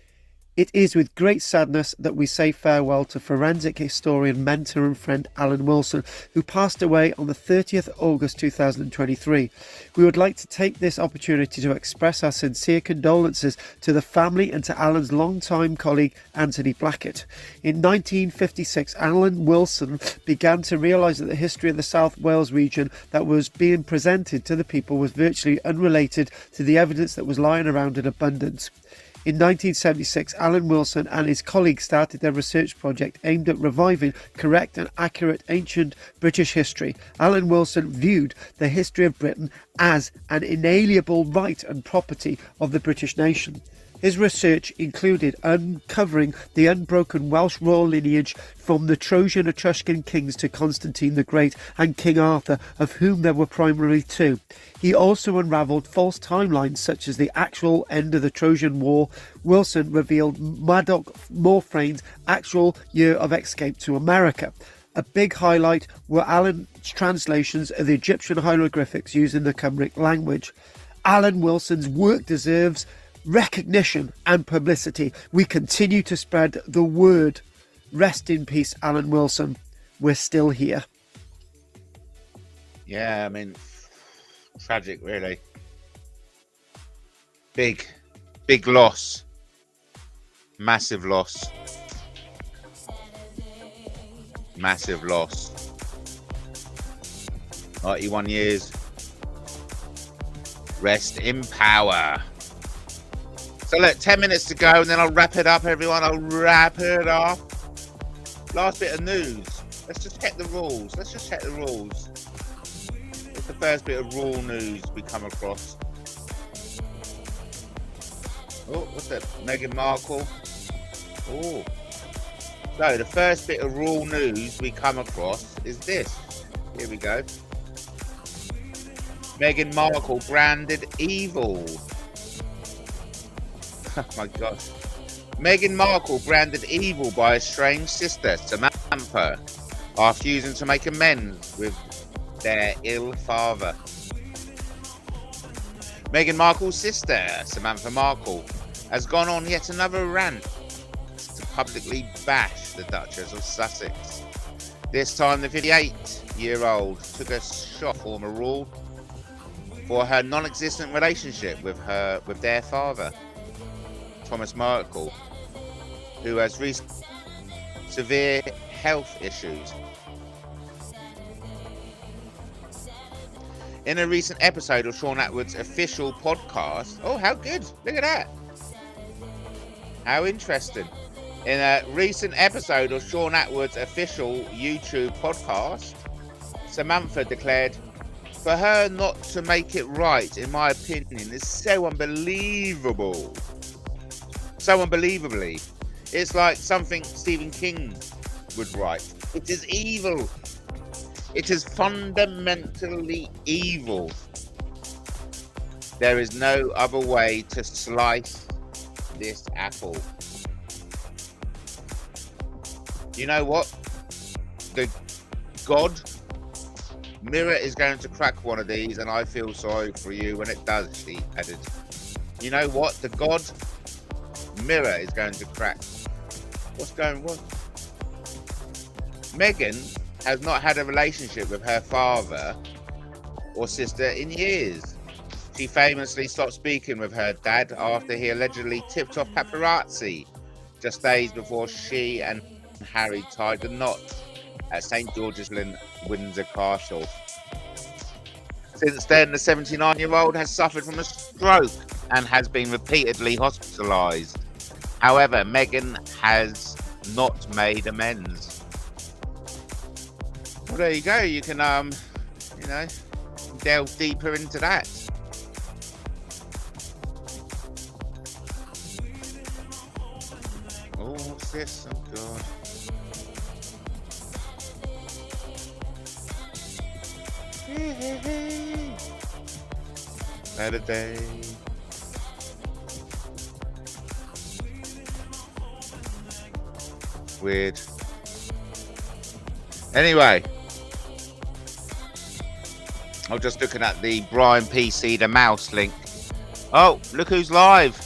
It is with great sadness that we say farewell to forensic historian, mentor and friend Alan Wilson, who passed away on the 30th August 2023. We would like to take this opportunity to express our sincere condolences to the family and to Alan's longtime colleague Anthony Blackett. In 1956, Alan Wilson began to realise that the history of the South Wales region that was being presented to the people was virtually unrelated to the evidence that was lying around in abundance. In 1976, Alan Wilson and his colleagues started their research project aimed at reviving correct and accurate ancient British history. Alan Wilson viewed the history of Britain as an inalienable right and property of the British nation. His research included uncovering the unbroken Welsh royal lineage from the Trojan Etruscan kings to Constantine the Great and King Arthur, of whom there were primarily two. He also unravelled false timelines such as the actual end of the Trojan War. Wilson revealed Murdoch Morfrane's actual year of escape to America. A big highlight were Alan's translations of the Egyptian hieroglyphics used in the Cymric language. Alan Wilson's work deserves recognition and publicity. We continue to spread the word. Rest in peace, Alan Wilson. We're still here. Yeah, I mean, tragic, really. Big loss. Massive loss. Massive loss. 91 years. Rest in power. So look, 10 minutes to go and then I'll wrap it up, everyone. I'll wrap it up. Last bit of news. Let's just check the rules. It's the first bit of raw news we come across. Oh, what's that? Meghan Markle. Oh. So the first bit of raw news we come across is this. Here we go. Meghan Markle branded evil. Oh my God. Meghan Markle branded evil by a strange sister, Samantha, after refusing to make amends with their ill father. Meghan Markle's sister, Samantha Markle, has gone on yet another rant to publicly bash the Duchess of Sussex. This time the 58-year-old took a shot former rule for her non-existent relationship with their father, Thomas Markle, who has severe health issues. In a recent episode of Sean Atwood's official podcast, oh, how good! Look at that! How interesting! In a recent episode of Sean Atwood's official YouTube podcast, Samantha declared, "For her not to make it right, in my opinion, is so unbelievable. So unbelievably. It's like something Stephen King would write. It is evil. It is fundamentally evil. There is no other way to slice this apple." You know what? The God Mirror is going to crack one of these, and I feel sorry for you when it does, she added. You know what? The God Mirror is going to crack. What's going on? Meghan has not had a relationship with her father or sister in years. She famously stopped speaking with her dad after he allegedly tipped off paparazzi just days before she and Harry tied the knot at St. George's Windsor Castle. Since then, the 79-year-old has suffered from a stroke and has been repeatedly hospitalised. However, Meghan has not made amends. Well, there you go. You can, delve deeper into that. Oh, what's this? Oh, God. Better day. Weird. Anyway, I'm just looking at the Brian PC the Mouse link. Oh, look who's live.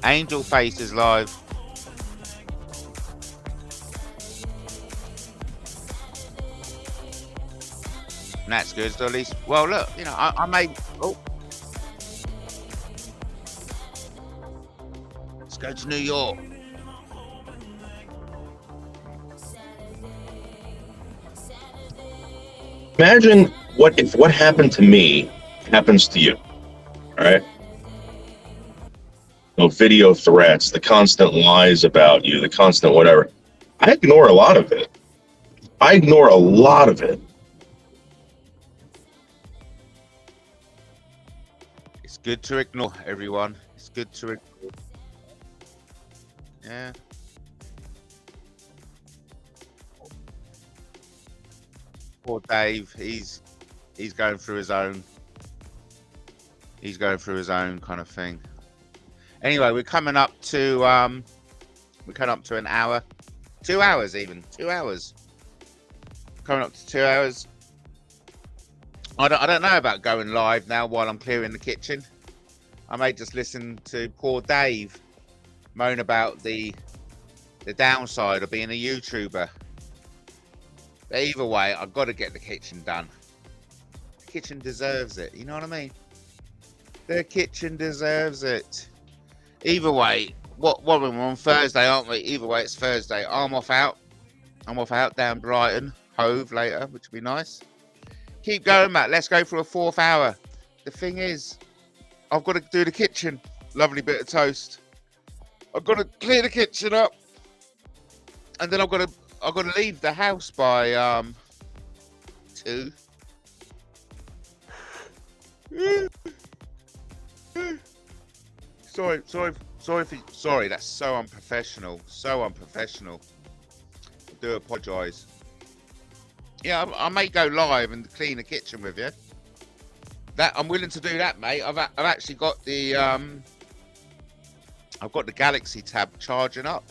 Angel Face is live. And that's good. So at least, well, look, you know, I made. Oh, let's go to New York. Imagine if what happened to me happens to you. All right. No video threats, the constant lies about you, the constant whatever. I ignore a lot of it. It's good to ignore, everyone. It's good to ignore. Yeah. Poor Dave, he's going through his own. He's going through his own kind of thing. Anyway, we're coming up to an hour, 2 hours even, 2 hours. Coming up to 2 hours. I don't know about going live now while I'm clearing the kitchen. I may just listen to poor Dave moan about the downside of being a YouTuber. But either way, I've got to get the kitchen done. The kitchen deserves it. You know what I mean? The kitchen deserves it. Either way, what we're on Thursday, aren't we? Either way, it's Thursday. I'm off out down Brighton, Hove later, which would be nice. Keep going, Matt. Let's go for a 4th hour. The thing is, I've got to do the kitchen. Lovely bit of toast. I've got to clear the kitchen up, and then I've got to leave the house by 2. Sorry, that's so unprofessional. So unprofessional. I do apologise. Yeah, I may go live and clean the kitchen with you. That I'm willing to do that, mate. I've actually got the Galaxy Tab charging up.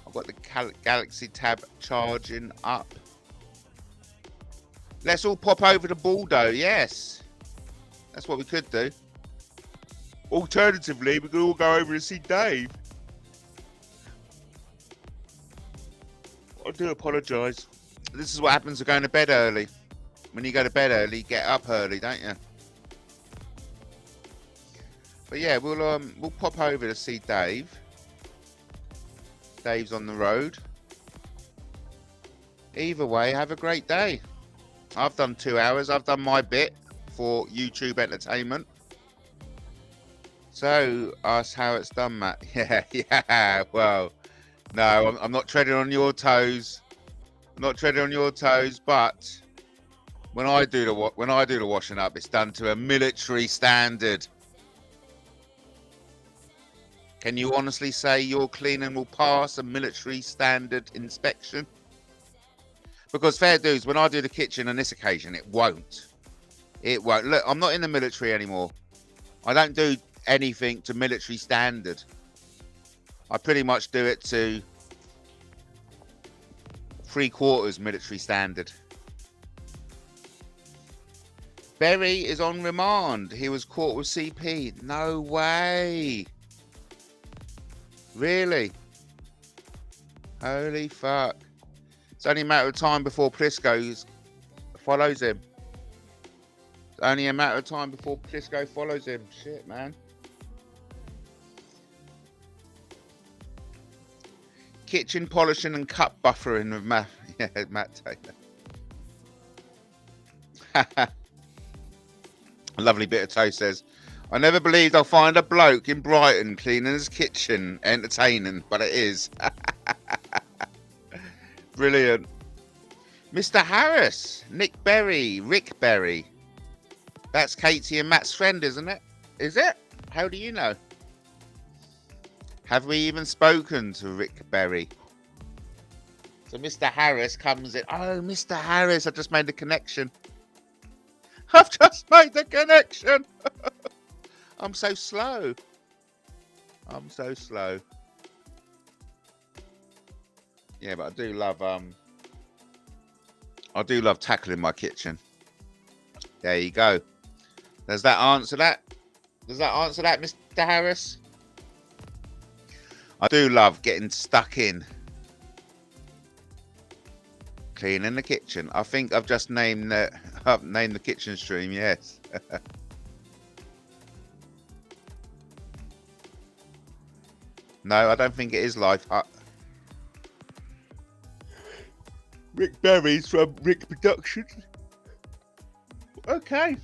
I've got the Galaxy Tab charging up. Let's all pop over to Baldo. Yes, that's what we could do. Alternatively, we could all go over and see Dave. I do apologise. This is what happens to going to bed early. When you go to bed early, you get up early, don't you? But yeah, we'll pop over to see Dave. Dave's on the road. Either way, have a great day. I've done 2 hours. I've done my bit for YouTube entertainment. So, ask how it's done, Matt. Yeah. Well, no, I'm not treading on your toes. I'm not treading on your toes, but when I do the washing up, it's done to a military standard. Can you honestly say your cleaning will pass a military standard inspection? Because fair dues, when I do the kitchen on this occasion, it won't. It won't. Look, I'm not in the military anymore. I don't do anything to military standard. I pretty much do it to 3/4 military standard. Berry is on remand. He was caught with CP. No way. Really? Holy fuck. It's only a matter of time before Plisco follows him. It's only a matter of time before Plisco follows him. Shit, man. Kitchen polishing and cup buffering with Matt Taylor. A lovely bit of toast says, I never believed I'll find a bloke in Brighton cleaning his kitchen entertaining, but it is. Brilliant. Mr. Harris, Nick Berry, Rick Berry. That's Katie and Matt's friend, isn't it? Is it? How do you know? Have we even spoken to Rick Berry? So Mr. Harris comes in. Oh, Mr. Harris, I just made the connection. I've just made the connection. I'm so slow. I'm so slow. Yeah, but I do love tackling my kitchen. There you go. Does that answer that? Does that answer that, Mr. Mr. Harris? I do love getting stuck in cleaning the kitchen. I think I've just named the kitchen stream. Yes. No, I don't think it is Life Hut. Rick Berry's from Rick Productions. Okay.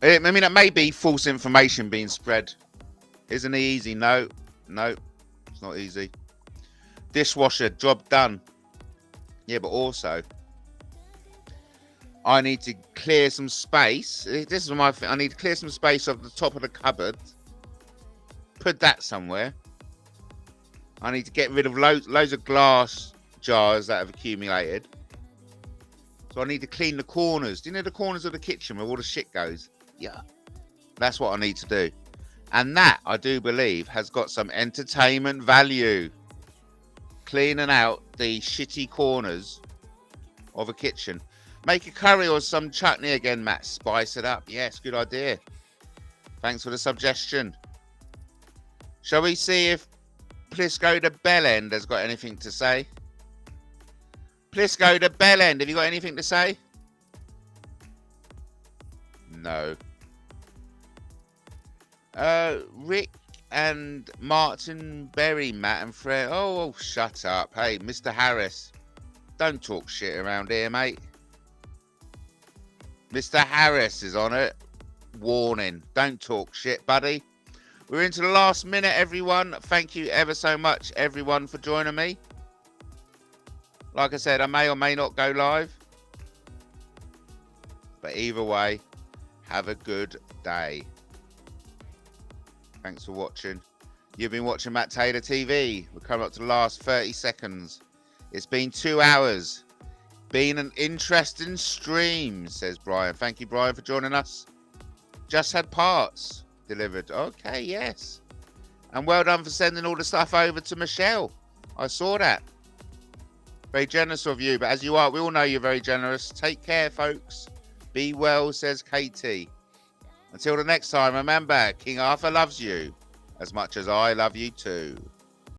I mean, that may be false information being spread. Isn't it easy? No, it's not easy. Dishwasher, job done. Yeah, but also, I need to clear some space. This is my thing. I need to clear some space off the top of the cupboard. Put that somewhere. I need to get rid of loads of glass jars that have accumulated. So I need to clean the corners. Do you know the corners of the kitchen where all the shit goes? Yeah. That's what I need to do. And that, I do believe, has got some entertainment value. Cleaning out the shitty corners of a kitchen. Make a curry or some chutney again, Matt. Spice it up. Yes, good idea. Thanks for the suggestion. Shall we see if Plisco the Bellend has got anything to say? Plisco the Bellend, have you got anything to say? No. Rick and Martin Berry, Matt and Fred. Oh, shut up. Hey, Mr. Harris. Don't talk shit around here, mate. Mr. Harris is on it. Warning. Don't talk shit, buddy. We're into the last minute, everyone. Thank you ever so much, everyone, for joining me. Like I said, I may or may not go live. But either way, have a good day. Thanks for watching. You've been watching MattTaylorTV. We're coming up to the last 30 seconds. It's been 2 hours. Been an interesting stream, says Brian. Thank you, Brian, for joining us. Just had parts delivered. Okay, yes. And well done for sending all the stuff over to Michelle. I saw that. Very generous of you, but as you are, we all know you're very generous. Take care, folks. Be well, says Katie. Until the next time, remember, King Arthur loves you as much as I love you too.